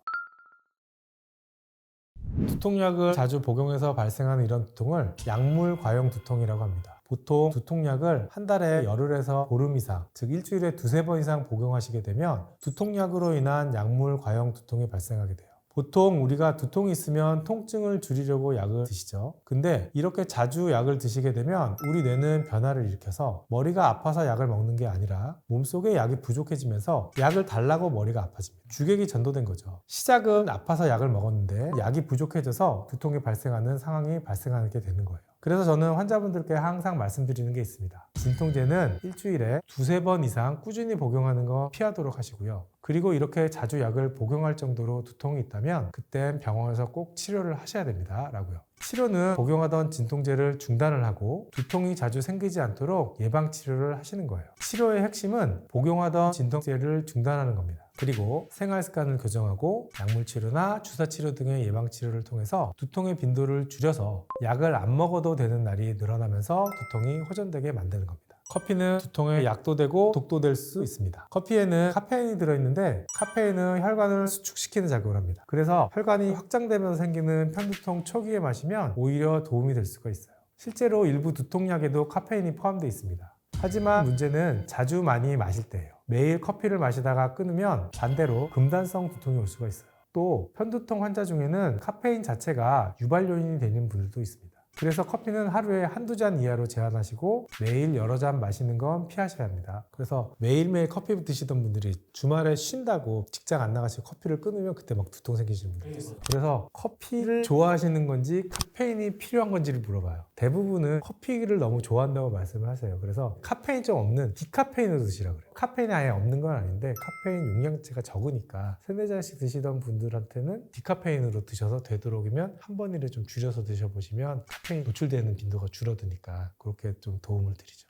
두통약을 자주 복용해서 발생하는 이런 두통을 약물 과용 두통이라고 합니다. 보통 두통약을 한 달에 열흘에서 보름 이상, 즉 일주일에 두세 번 이상 복용하시게 되면 두통약으로 인한 약물 과형 두통이 발생하게 돼요. 보통 우리가 두통이 있으면 통증을 줄이려고 약을 드시죠. 근데 이렇게 자주 약을 드시게 되면 우리 뇌는 변화를 일으켜서 머리가 아파서 약을 먹는 게 아니라 몸속에 약이 부족해지면서 약을 달라고 머리가 아파집니다. 주객이 전도된 거죠. 시작은 아파서 약을 먹었는데 약이 부족해져서 두통이 발생하는 상황이 발생하게 되는 거예요. 그래서 저는 환자분들께 항상 말씀드리는 게 있습니다. 진통제는 일주일에 두세 번 이상 꾸준히 복용하는 거 피하도록 하시고요. 그리고 이렇게 자주 약을 복용할 정도로 두통이 있다면 그땐 병원에서 꼭 치료를 하셔야 됩니다. 라고요. 치료는 복용하던 진통제를 중단을 하고 두통이 자주 생기지 않도록 예방치료를 하시는 거예요. 치료의 핵심은 복용하던 진통제를 중단하는 겁니다. 그리고 생활습관을 교정하고 약물치료나 주사치료 등의 예방치료를 통해서 두통의 빈도를 줄여서 약을 안 먹어도 되는 날이 늘어나면서 두통이 호전되게 만드는 겁니다. 커피는 두통의 약도 되고 독도 될 수 있습니다. 커피에는 카페인이 들어있는데 카페인은 혈관을 수축시키는 작용을 합니다. 그래서 혈관이 확장되면서 생기는 편두통 초기에 마시면 오히려 도움이 될 수가 있어요. 실제로 일부 두통약에도 카페인이 포함되어 있습니다. 하지만 문제는 자주 많이 마실 때예요. 매일 커피를 마시다가 끊으면 반대로 금단성 두통이 올 수가 있어요. 또 편두통 환자 중에는 카페인 자체가 유발 요인이 되는 분들도 있습니다. 그래서 커피는 하루에 한두 잔 이하로 제한하시고 매일 여러 잔 마시는 건 피하셔야 합니다. 그래서 매일매일 커피 드시던 분들이 주말에 쉰다고 직장 안 나가시고 커피를 끊으면 그때 막 두통 생기시는 분들이 있어요. 그래서 커피를 좋아하시는 건지 카페인이 필요한 건지를 물어봐요. 대부분은 커피를 너무 좋아한다고 말씀을 하세요. 그래서 카페인 좀 없는 디카페인으로 드시라고 그래요. 카페인이 아예 없는 건 아닌데 카페인 용량체가 적으니까 3-4잔씩 드시던 분들한테는 디카페인으로 드셔서 되도록이면 한 번이라도 좀 줄여서 드셔보시면 카페인 노출되는 빈도가 줄어드니까 그렇게 좀 도움을 드리죠.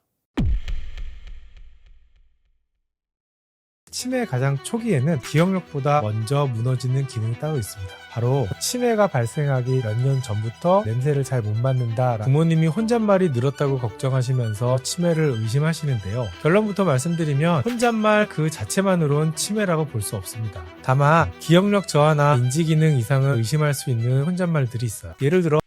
치매 가장 초기에는 기억력보다 먼저 무너지는 기능이 따로 있습니다. 바로 치매가 발생하기 몇 년 전부터 냄새를 잘 못 맡는다. 부모님이 혼잣말이 늘었다고 걱정하시면서 치매를 의심하시는데요. 결론부터 말씀드리면 혼잣말 그 자체만으론 치매라고 볼 수 없습니다. 다만 기억력 저하나 인지기능 이상을 의심할 수 있는 혼잣말들이 있어요. 예를 들어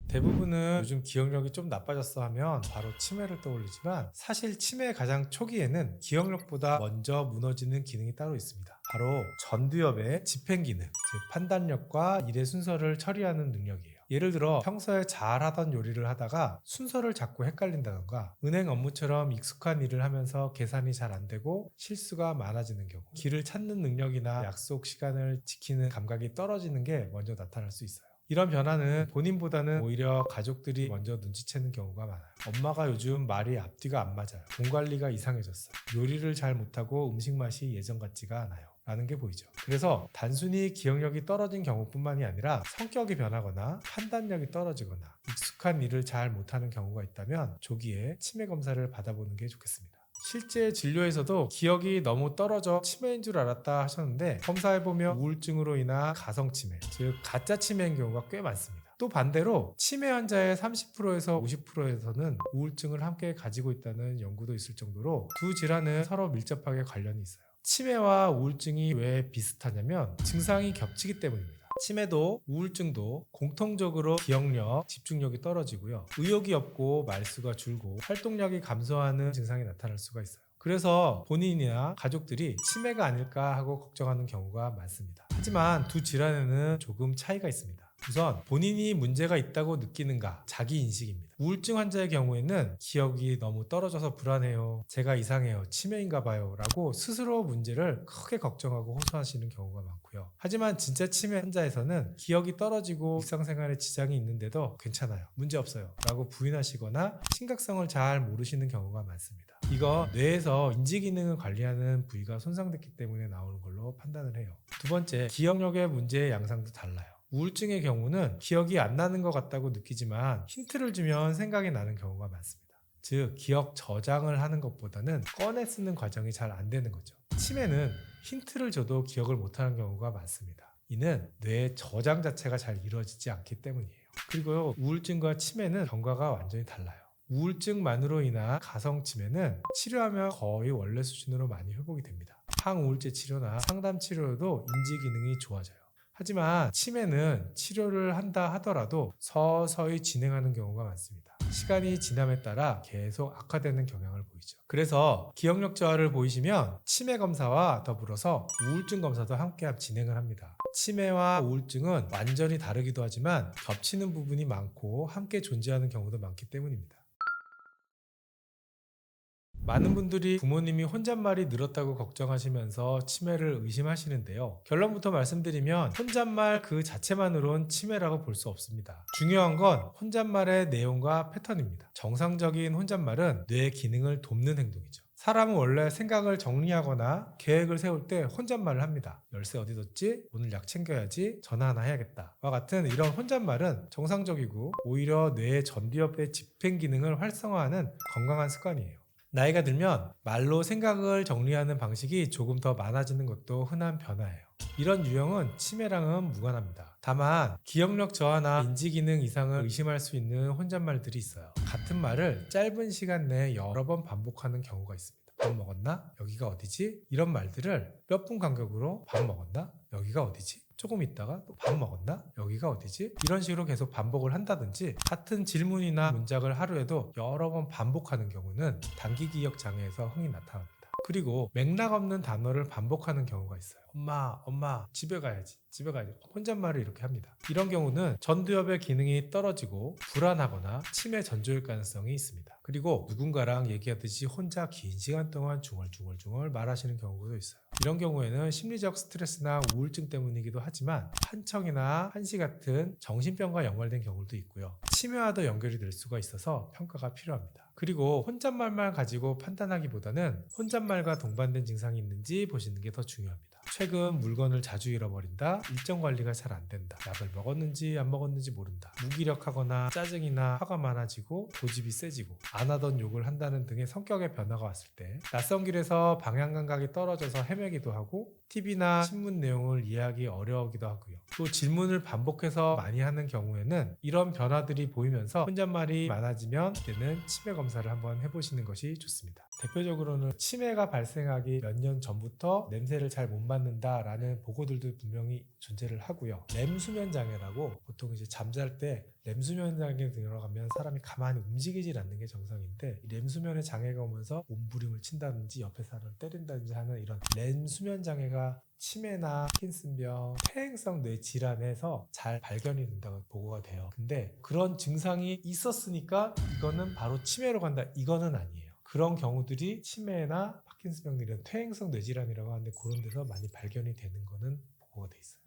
대부분은 요즘 기억력이 좀 나빠졌어 하면 바로 치매를 떠올리지만 사실 치매의 가장 초기에는 기억력보다 먼저 무너지는 기능이 따로 있습니다. 바로 전두엽의 집행기능, 즉 판단력과 일의 순서를 처리하는 능력이에요. 예를 들어 평소에 잘하던 요리를 하다가 순서를 자꾸 헷갈린다던가 은행 업무처럼 익숙한 일을 하면서 계산이 잘 안 되고 실수가 많아지는 경우, 길을 찾는 능력이나 약속 시간을 지키는 감각이 떨어지는 게 먼저 나타날 수 있어요. 이런 변화는 본인보다는 오히려 가족들이 먼저 눈치채는 경우가 많아요. 엄마가 요즘 말이 앞뒤가 안 맞아요. 돈 관리가 이상해졌어요. 요리를 잘 못하고 음식 맛이 예전 같지가 않아요. 라는 게 보이죠. 그래서 단순히 기억력이 떨어진 경우뿐만이 아니라 성격이 변하거나 판단력이 떨어지거나 익숙한 일을 잘 못하는 경우가 있다면 조기에 치매 검사를 받아보는 게 좋겠습니다. 실제 진료에서도 기억이 너무 떨어져 치매인 줄 알았다 하셨는데 검사해보면 우울증으로 인한 가성치매, 즉 가짜 치매인 경우가 꽤 많습니다. 또 반대로 치매 환자의 30%에서 50%에서는 우울증을 함께 가지고 있다는 연구도 있을 정도로 두 질환은 서로 밀접하게 관련이 있어요. 치매와 우울증이 왜 비슷하냐면 증상이 겹치기 때문입니다. 치매도 우울증도 공통적으로 기억력, 집중력이 떨어지고요. 의욕이 없고 말수가 줄고 활동량이 감소하는 증상이 나타날 수가 있어요. 그래서 본인이나 가족들이 치매가 아닐까 하고 걱정하는 경우가 많습니다. 하지만 두 질환에는 조금 차이가 있습니다. 우선 본인이 문제가 있다고 느끼는가, 자기 인식입니다. 우울증 환자의 경우에는 기억이 너무 떨어져서 불안해요, 제가 이상해요, 치매인가 봐요 라고 스스로 문제를 크게 걱정하고 호소하시는 경우가 많고요. 하지만 진짜 치매 환자에서는 기억이 떨어지고 일상생활에 지장이 있는데도 괜찮아요, 문제없어요 라고 부인하시거나 심각성을 잘 모르시는 경우가 많습니다. 이거 뇌에서 인지기능을 관리하는 부위가 손상됐기 때문에 나오는 걸로 판단을 해요. 두 번째, 기억력의 문제의 양상도 달라요. 우울증의 경우는 기억이 안 나는 것 같다고 느끼지만 힌트를 주면 생각이 나는 경우가 많습니다. 즉, 기억 저장을 하는 것보다는 꺼내 쓰는 과정이 잘 안 되는 거죠. 치매는 힌트를 줘도 기억을 못하는 경우가 많습니다. 이는 뇌의 저장 자체가 잘 이루어지지 않기 때문이에요. 그리고 우울증과 치매는 경과가 완전히 달라요. 우울증만으로 인한 가성치매는 치료하면 거의 원래 수준으로 많이 회복이 됩니다. 항우울제 치료나 상담 치료로도 인지 기능이 좋아져요. 하지만 치매는 치료를 한다 하더라도 서서히 진행하는 경우가 많습니다. 시간이 지남에 따라 계속 악화되는 경향을 보이죠. 그래서 기억력 저하를 보이시면 치매 검사와 더불어서 우울증 검사도 함께 진행을 합니다. 치매와 우울증은 완전히 다르기도 하지만 겹치는 부분이 많고 함께 존재하는 경우도 많기 때문입니다. 많은 분들이 부모님이 혼잣말이 늘었다고 걱정하시면서 치매를 의심하시는데요. 결론부터 말씀드리면 혼잣말 그 자체만으론 치매라고 볼 수 없습니다. 중요한 건 혼잣말의 내용과 패턴입니다. 정상적인 혼잣말은 뇌 기능을 돕는 행동이죠. 사람은 원래 생각을 정리하거나 계획을 세울 때 혼잣말을 합니다. 열쇠 어디 뒀지? 오늘 약 챙겨야지? 전화 하나 해야겠다. 와 같은 이런 혼잣말은 정상적이고 오히려 뇌의 전두엽의 집행 기능을 활성화하는 건강한 습관이에요. 나이가 들면 말로 생각을 정리하는 방식이 조금 더 많아지는 것도 흔한 변화예요. 이런 유형은 치매랑은 무관합니다. 다만 기억력 저하나 인지기능 이상을 의심할 수 있는 혼잣말들이 있어요. 같은 말을 짧은 시간 내에 여러 번 반복하는 경우가 있습니다. 밥 먹었나? 여기가 어디지? 이런 말들을 몇 분 간격으로 밥 먹었나? 여기가 어디지? 조금 있다가 또 밥 먹었나? 여기가 어디지? 이런 식으로 계속 반복을 한다든지 같은 질문이나 문장을 하루에도 여러 번 반복하는 경우는 단기 기억 장애에서 흔히 나타납니다. 그리고 맥락 없는 단어를 반복하는 경우가 있어요. 엄마, 집에 가야지. 혼잣말을 이렇게 합니다. 이런 경우는 전두엽의 기능이 떨어지고 불안하거나 치매 전조일 가능성이 있습니다. 그리고 누군가랑 얘기하듯이 혼자 긴 시간 동안 중얼중얼 말하시는 경우도 있어요. 이런 경우에는 심리적 스트레스나 우울증 때문이기도 하지만 환청이나 한시 같은 정신병과 연관된 경우도 있고요. 치매와도 연결이 될 수가 있어서 평가가 필요합니다. 그리고 혼잣말만 가지고 판단하기보다는 혼잣말과 동반된 증상이 있는지 보시는 게 더 중요합니다. 최근 물건을 자주 잃어버린다, 일정 관리가 잘 안 된다, 약을 먹었는지 안 먹었는지 모른다, 무기력하거나 짜증이나 화가 많아지고 고집이 세지고 안 하던 욕을 한다는 등의 성격의 변화가 왔을 때 낯선 길에서 방향 감각이 떨어져서 헤매기도 하고 TV나 신문 내용을 이해하기 어려우기도 하고요. 또 질문을 반복해서 많이 하는 경우에는 이런 변화들이 보이면서 혼잣말이 많아지면 그때는 치매 검사를 한번 해보시는 것이 좋습니다. 대표적으로는 치매가 발생하기 몇 년 전부터 냄새를 잘 못 맡는다라는 보고들도 분명히 존재를 하고요. 렘 수면 장애라고 보통 이제 잠잘 때 렘 수면 장애 들어가면 사람이 가만히 움직이질 않는 게 정상인데 렘 수면에 장애가 오면서 몸부림을 친다든지 옆에 사람을 때린다든지 하는 이런 렘 수면 장애가 치매나 파킨슨병, 퇴행성 뇌 질환에서 잘 발견이 된다고 보고가 돼요. 근데 그런 증상이 있었으니까 이거는 바로 치매로 간다, 이거는 아니에요. 그런 경우들이 치매나 파킨슨병 이런 퇴행성 뇌질환이라고 하는데 그런 데서 많이 발견이 되는 거는 보고가 돼 있어요.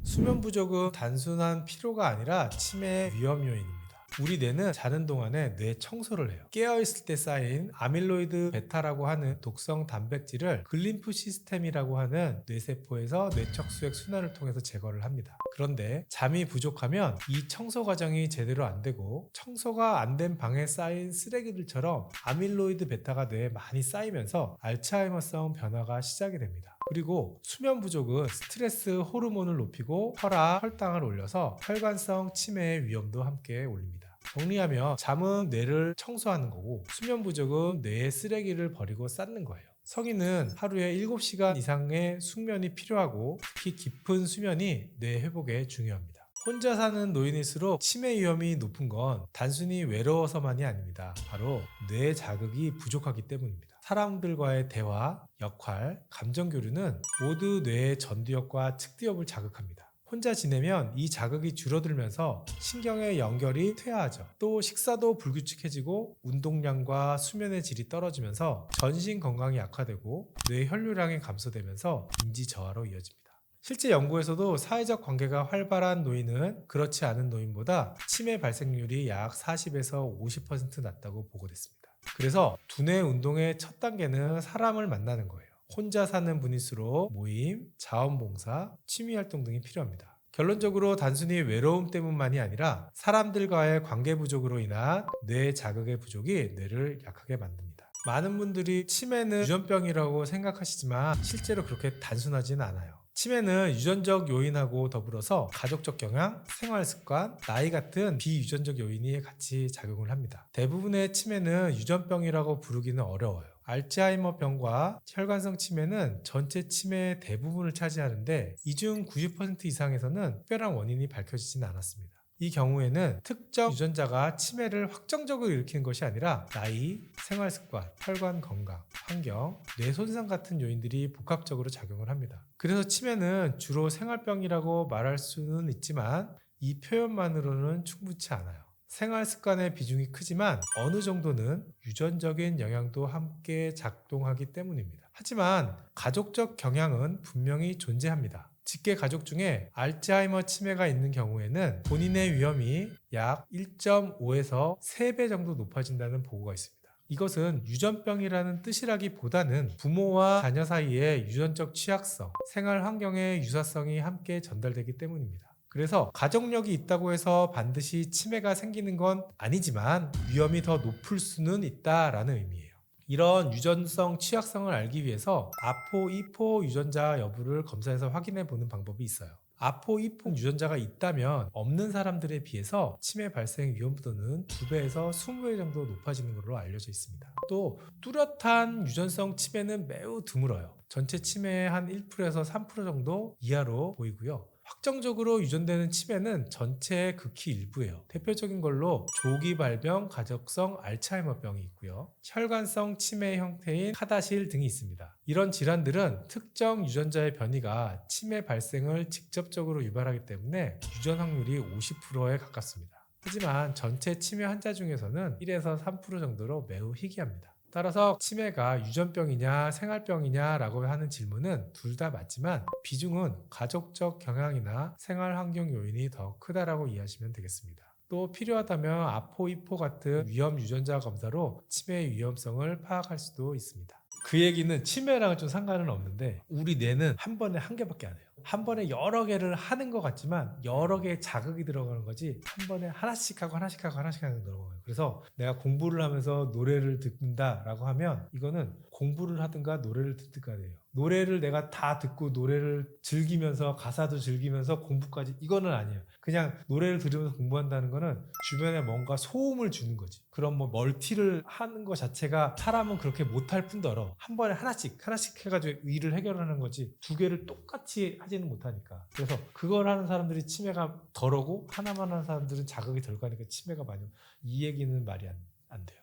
수면 부족은 단순한 피로가 아니라 치매 위험 요인입니다. 우리 뇌는 자는 동안에 뇌 청소를 해요. 깨어있을 때 쌓인 아밀로이드 베타라고 하는 독성 단백질을 글림프 시스템이라고 하는 뇌세포에서 뇌척수액 순환을 통해서 제거를 합니다. 그런데 잠이 부족하면 이 청소 과정이 제대로 안 되고 청소가 안 된 방에 쌓인 쓰레기들처럼 아밀로이드 베타가 뇌에 많이 쌓이면서 알츠하이머성 변화가 시작이 됩니다. 그리고 수면 부족은 스트레스 호르몬을 높이고 혈압, 혈당을 올려서 혈관성 치매의 위험도 함께 올립니다. 정리하면 잠은 뇌를 청소하는 거고 수면 부족은 뇌에 쓰레기를 버리고 쌓는 거예요. 성인은 하루에 7시간 이상의 숙면이 필요하고 특히 깊은 수면이 뇌 회복에 중요합니다. 혼자 사는 노인일수록 치매 위험이 높은 건 단순히 외로워서만이 아닙니다. 바로 뇌 자극이 부족하기 때문입니다. 사람들과의 대화, 역할, 감정 교류는 모두 뇌의 전두엽과 측두엽을 자극합니다. 혼자 지내면 이 자극이 줄어들면서 신경의 연결이 퇴화하죠. 또 식사도 불규칙해지고 운동량과 수면의 질이 떨어지면서 전신 건강이 악화되고 뇌 혈류량이 감소되면서 인지 저하로 이어집니다. 실제 연구에서도 사회적 관계가 활발한 노인은 그렇지 않은 노인보다 치매 발생률이 약 40에서 50% 낮다고 보고됐습니다. 그래서 두뇌 운동의 첫 단계는 사람을 만나는 거예요. 혼자 사는 분일수록 모임, 자원봉사, 취미활동 등이 필요합니다. 결론적으로 단순히 외로움 때문만이 아니라 사람들과의 관계 부족으로 인한 뇌 자극의 부족이 뇌를 약하게 만듭니다. 많은 분들이 치매는 유전병이라고 생각하시지만 실제로 그렇게 단순하지는 않아요. 치매는 유전적 요인하고 더불어서 가족적 경향, 생활습관, 나이 같은 비유전적 요인이 같이 작용을 합니다. 대부분의 치매는 유전병이라고 부르기는 어려워요. 알츠하이머 병과 혈관성 치매는 전체 치매의 대부분을 차지하는데 이 중 90% 이상에서는 특별한 원인이 밝혀지지는 않았습니다. 이 경우에는 특정 유전자가 치매를 확정적으로 일으키는 것이 아니라 나이, 생활습관, 혈관 건강, 환경, 뇌 손상 같은 요인들이 복합적으로 작용을 합니다. 그래서 치매는 주로 생활병이라고 말할 수는 있지만 이 표현만으로는 충분치 않아요. 생활 습관의 비중이 크지만 어느 정도는 유전적인 영향도 함께 작동하기 때문입니다. 하지만 가족적 경향은 분명히 존재합니다. 직계 가족 중에 알츠하이머 치매가 있는 경우에는 본인의 위험이 약 1.5에서 3배 정도 높아진다는 보고가 있습니다. 이것은 유전병이라는 뜻이라기보다는 부모와 자녀 사이의 유전적 취약성, 생활 환경의 유사성이 함께 전달되기 때문입니다. 그래서 가족력이 있다고 해서 반드시 치매가 생기는 건 아니지만 위험이 더 높을 수는 있다라는 의미예요. 이런 유전성 취약성을 알기 위해서 아포2포 유전자 여부를 검사해서 확인해 보는 방법이 있어요. 아포2포 유전자가 있다면 없는 사람들에 비해서 치매 발생 위험도는 2배에서 20배 정도 높아지는 것으로 알려져 있습니다. 또 뚜렷한 유전성 치매는 매우 드물어요. 전체 치매의 한 1%에서 3% 정도 이하로 보이고요. 확정적으로 유전되는 치매는 전체의 극히 일부예요. 대표적인 걸로 조기 발병 가족성 알츠하이머병이 있고요. 혈관성 치매 형태인 카다실 등이 있습니다. 이런 질환들은 특정 유전자의 변이가 치매 발생을 직접적으로 유발하기 때문에 유전 확률이 50%에 가깝습니다. 하지만 전체 치매 환자 중에서는 1에서 3% 정도로 매우 희귀합니다. 따라서 치매가 유전병이냐 생활병이냐 라고 하는 질문은 둘 다 맞지만 비중은 가족적 경향이나 생활 환경 요인이 더 크다라고 이해하시면 되겠습니다. 또 필요하다면 아포2포 같은 위험 유전자 검사로 치매의 위험성을 파악할 수도 있습니다. 그 얘기는 치매랑은 좀 상관은 없는데 우리 뇌는 한 번에 한 개밖에 안 해요. 한 번에 여러 개를 하는 것 같지만 여러 개의 자극이 들어가는 거지 한 번에 하나씩 하고 하나씩 하고 하나씩 하는 거예요. 그래서 내가 공부를 하면서 노래를 듣는다라고 하면 이거는 공부를 하든가 노래를 듣든가 돼요. 노래를 내가 다 듣고 노래를 즐기면서 가사도 즐기면서 공부까지 이거는 아니에요. 그냥 노래를 들으면서 공부한다는 거는 주변에 뭔가 소음을 주는 거지. 그럼 뭐 멀티를 하는 것 자체가 사람은 그렇게 못할 뿐더러 한 번에 하나씩 해가지고 일을 해결하는 거지 두 개를 똑같이 하지는 못하니까. 그래서 그걸 하는 사람들이 치매가 덜하고 하나만 하는 사람들은 자극이 덜 가니까 치매가 많이 이 얘기는 말이 안 돼요.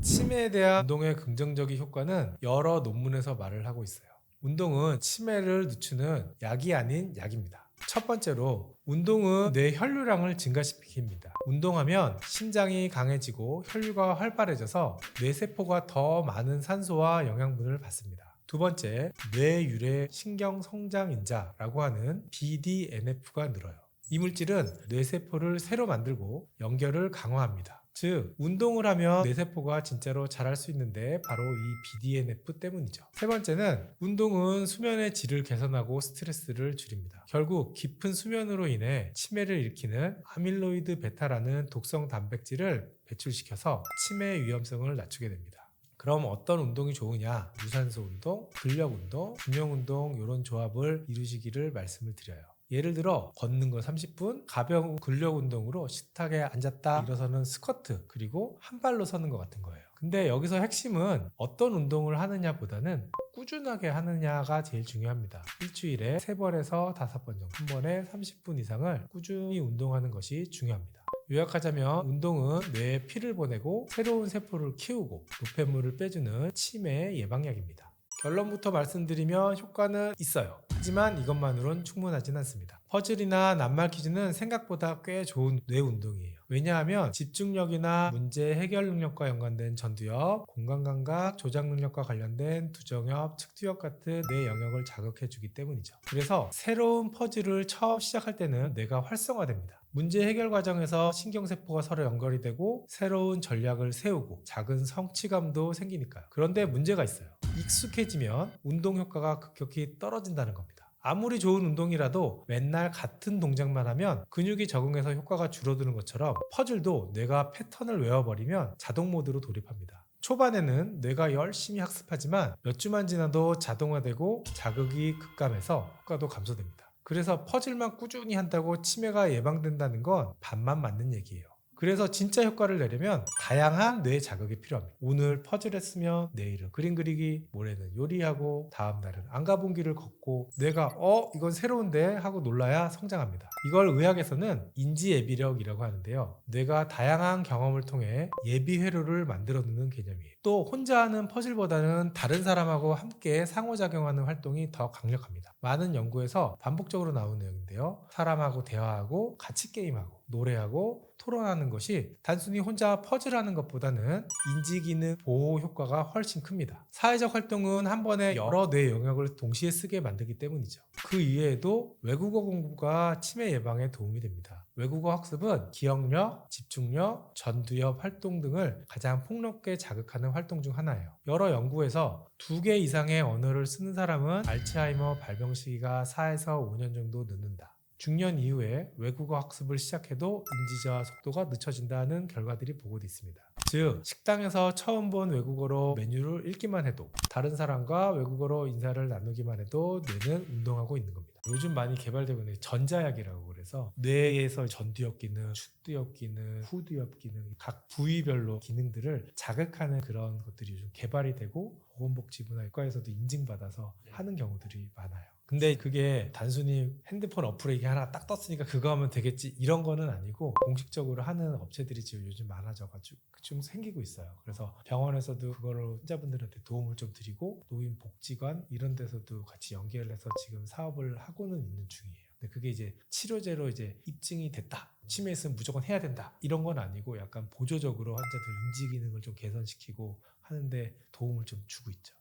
치매에 대한 운동의 긍정적인 효과는 여러 논문에서 말을 하고 있어요. 운동은 치매를 늦추는 약이 아닌 약입니다. 첫 번째로 운동은 뇌 혈류량을 증가시킵니다. 운동하면 심장이 강해지고 혈류가 활발해져서 뇌세포가 더 많은 산소와 영양분을 받습니다. 두 번째, 뇌유래 신경성장인자라고 하는 BDNF가 늘어요. 이 물질은 뇌세포를 새로 만들고 연결을 강화합니다. 즉, 운동을 하면 뇌세포가 진짜로 자랄 수 있는데 바로 이 BDNF 때문이죠. 세 번째는 운동은 수면의 질을 개선하고 스트레스를 줄입니다. 결국 깊은 수면으로 인해 치매를 일으키는 아밀로이드 베타라는 독성 단백질을 배출시켜서 치매의 위험성을 낮추게 됩니다. 그럼 어떤 운동이 좋으냐? 유산소 운동, 근력 운동, 균형 운동 이런 조합을 이루시기를 말씀을 드려요. 예를 들어 걷는 거 30분, 가벼운 근력 운동으로 식탁에 앉았다 일어서는 스쿼트, 그리고 한 발로 서는 것 같은 거예요. 근데 여기서 핵심은 어떤 운동을 하느냐보다는 꾸준하게 하느냐가 제일 중요합니다. 일주일에 3번에서 5번 정도, 한 번에 30분 이상을 꾸준히 운동하는 것이 중요합니다. 요약하자면 운동은 뇌에 피를 보내고 새로운 세포를 키우고 노폐물을 빼주는 치매 예방약입니다. 결론부터 말씀드리면 효과는 있어요. 하지만 이것만으론 충분하진 않습니다. 퍼즐이나 낱말 퀴즈는 생각보다 꽤 좋은 뇌 운동이에요. 왜냐하면 집중력이나 문제 해결 능력과 연관된 전두엽, 공간감각, 조작 능력과 관련된 두정엽, 측두엽 같은 뇌 영역을 자극해주기 때문이죠. 그래서 새로운 퍼즐을 처음 시작할 때는 뇌가 활성화됩니다. 문제 해결 과정에서 신경세포가 서로 연결이 되고 새로운 전략을 세우고 작은 성취감도 생기니까요. 그런데 문제가 있어요. 익숙해지면 운동 효과가 급격히 떨어진다는 겁니다. 아무리 좋은 운동이라도 맨날 같은 동작만 하면 근육이 적응해서 효과가 줄어드는 것처럼 퍼즐도 뇌가 패턴을 외워버리면 자동 모드로 돌입합니다. 초반에는 뇌가 열심히 학습하지만 몇 주만 지나도 자동화되고 자극이 급감해서 효과도 감소됩니다. 그래서 퍼즐만 꾸준히 한다고 치매가 예방된다는 건 반만 맞는 얘기예요. 그래서 진짜 효과를 내려면 다양한 뇌 자극이 필요합니다. 오늘 퍼즐 했으면 내일은 그림 그리기, 모레는 요리하고, 다음 날은 안 가본 길을 걷고, 뇌가 이건 새로운데 하고 놀라야 성장합니다. 이걸 의학에서는 인지예비력이라고 하는데요. 뇌가 다양한 경험을 통해 예비 회로를 만들어 두는 개념이에요. 또 혼자 하는 퍼즐보다는 다른 사람하고 함께 상호작용하는 활동이 더 강력합니다. 많은 연구에서 반복적으로 나오는 내용인데요. 사람하고 대화하고 같이 게임하고 노래하고 토론하는 것이 단순히 혼자 퍼즐하는 것보다는 인지기능 보호 효과가 훨씬 큽니다. 사회적 활동은 한 번에 여러 뇌 영역을 동시에 쓰게 만들기 때문이죠. 그 이외에도 외국어 공부가 치매 예방에 도움이 됩니다. 외국어 학습은 기억력, 집중력, 전두엽 활동 등을 가장 폭넓게 자극하는 활동 중 하나예요. 여러 연구에서 2개 이상의 언어를 쓰는 사람은 알츠하이머 발병 시기가 4에서 5년 정도 늦는다. 중년 이후에 외국어 학습을 시작해도 인지저하 속도가 늦춰진다는 결과들이 보고돼 있습니다. 즉, 식당에서 처음 본 외국어로 메뉴를 읽기만 해도, 다른 사람과 외국어로 인사를 나누기만 해도 뇌는 운동하고 있는 겁니다. 요즘 많이 개발되고 있는 전자약이라고 그래서 뇌에서 전두엽 기능, 축두엽 기능, 후두엽 기능, 각 부위별로 기능들을 자극하는 그런 것들이 요즘 개발이 되고 보건복지부나 의과에서도 인증받아서 하는 경우들이 많아요. 근데 그게 단순히 핸드폰 어플에 하나 딱 떴으니까 그거 하면 되겠지 이런 거는 아니고 공식적으로 하는 업체들이 지금 요즘 많아져가지고 좀 생기고 있어요. 그래서 병원에서도 그거를 환자분들한테 도움을 좀 드리고 노인복지관 이런 데서도 같이 연계를 해서 지금 사업을 하고는 있는 중이에요. 근데 그게 이제 치료제로 이제 입증이 됐다, 치매 있으면 무조건 해야 된다 이런 건 아니고 약간 보조적으로 환자들 인지 기능을 좀 개선시키고 하는데 도움을 좀 주고 있죠.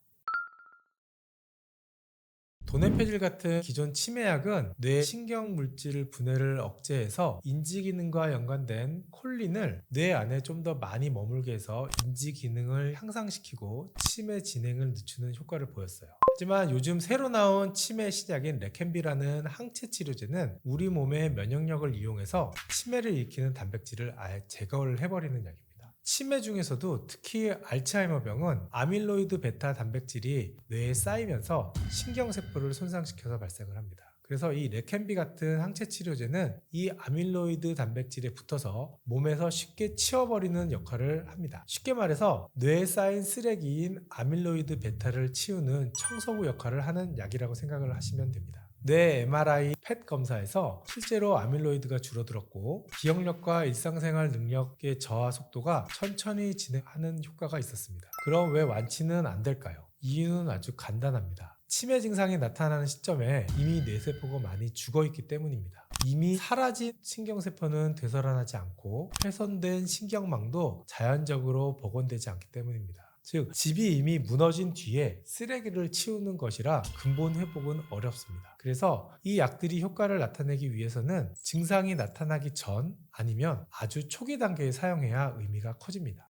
도네페질 같은 기존 치매약은 뇌 신경물질 분해를 억제해서 인지기능과 연관된 콜린을 뇌 안에 좀 더 많이 머물게 해서 인지기능을 향상시키고 치매 진행을 늦추는 효과를 보였어요. 하지만 요즘 새로 나온 치매 신약인 레켐비라는 항체 치료제는 우리 몸의 면역력을 이용해서 치매를 일으키는 단백질을 아예 제거를 해버리는 약입니다. 치매 중에서도 특히 알츠하이머병은 아밀로이드 베타 단백질이 뇌에 쌓이면서 신경세포를 손상시켜서 발생을 합니다. 그래서 이 레켐비 같은 항체 치료제는 이 아밀로이드 단백질에 붙어서 몸에서 쉽게 치워버리는 역할을 합니다. 쉽게 말해서 뇌에 쌓인 쓰레기인 아밀로이드 베타를 치우는 청소부 역할을 하는 약이라고 생각을 하시면 됩니다. 뇌 MRI, 펫 검사에서 실제로 아밀로이드가 줄어들었고 기억력과 일상생활 능력의 저하 속도가 천천히 진행하는 효과가 있었습니다. 그럼 왜 완치는 안 될까요? 이유는 아주 간단합니다. 치매 증상이 나타나는 시점에 이미 뇌세포가 많이 죽어있기 때문입니다. 이미 사라진 신경세포는 되살아나지 않고 훼손된 신경망도 자연적으로 복원되지 않기 때문입니다. 즉, 집이 이미 무너진 뒤에 쓰레기를 치우는 것이라 근본 회복은 어렵습니다. 그래서 이 약들이 효과를 나타내기 위해서는 증상이 나타나기 전 아니면 아주 초기 단계에 사용해야 의미가 커집니다.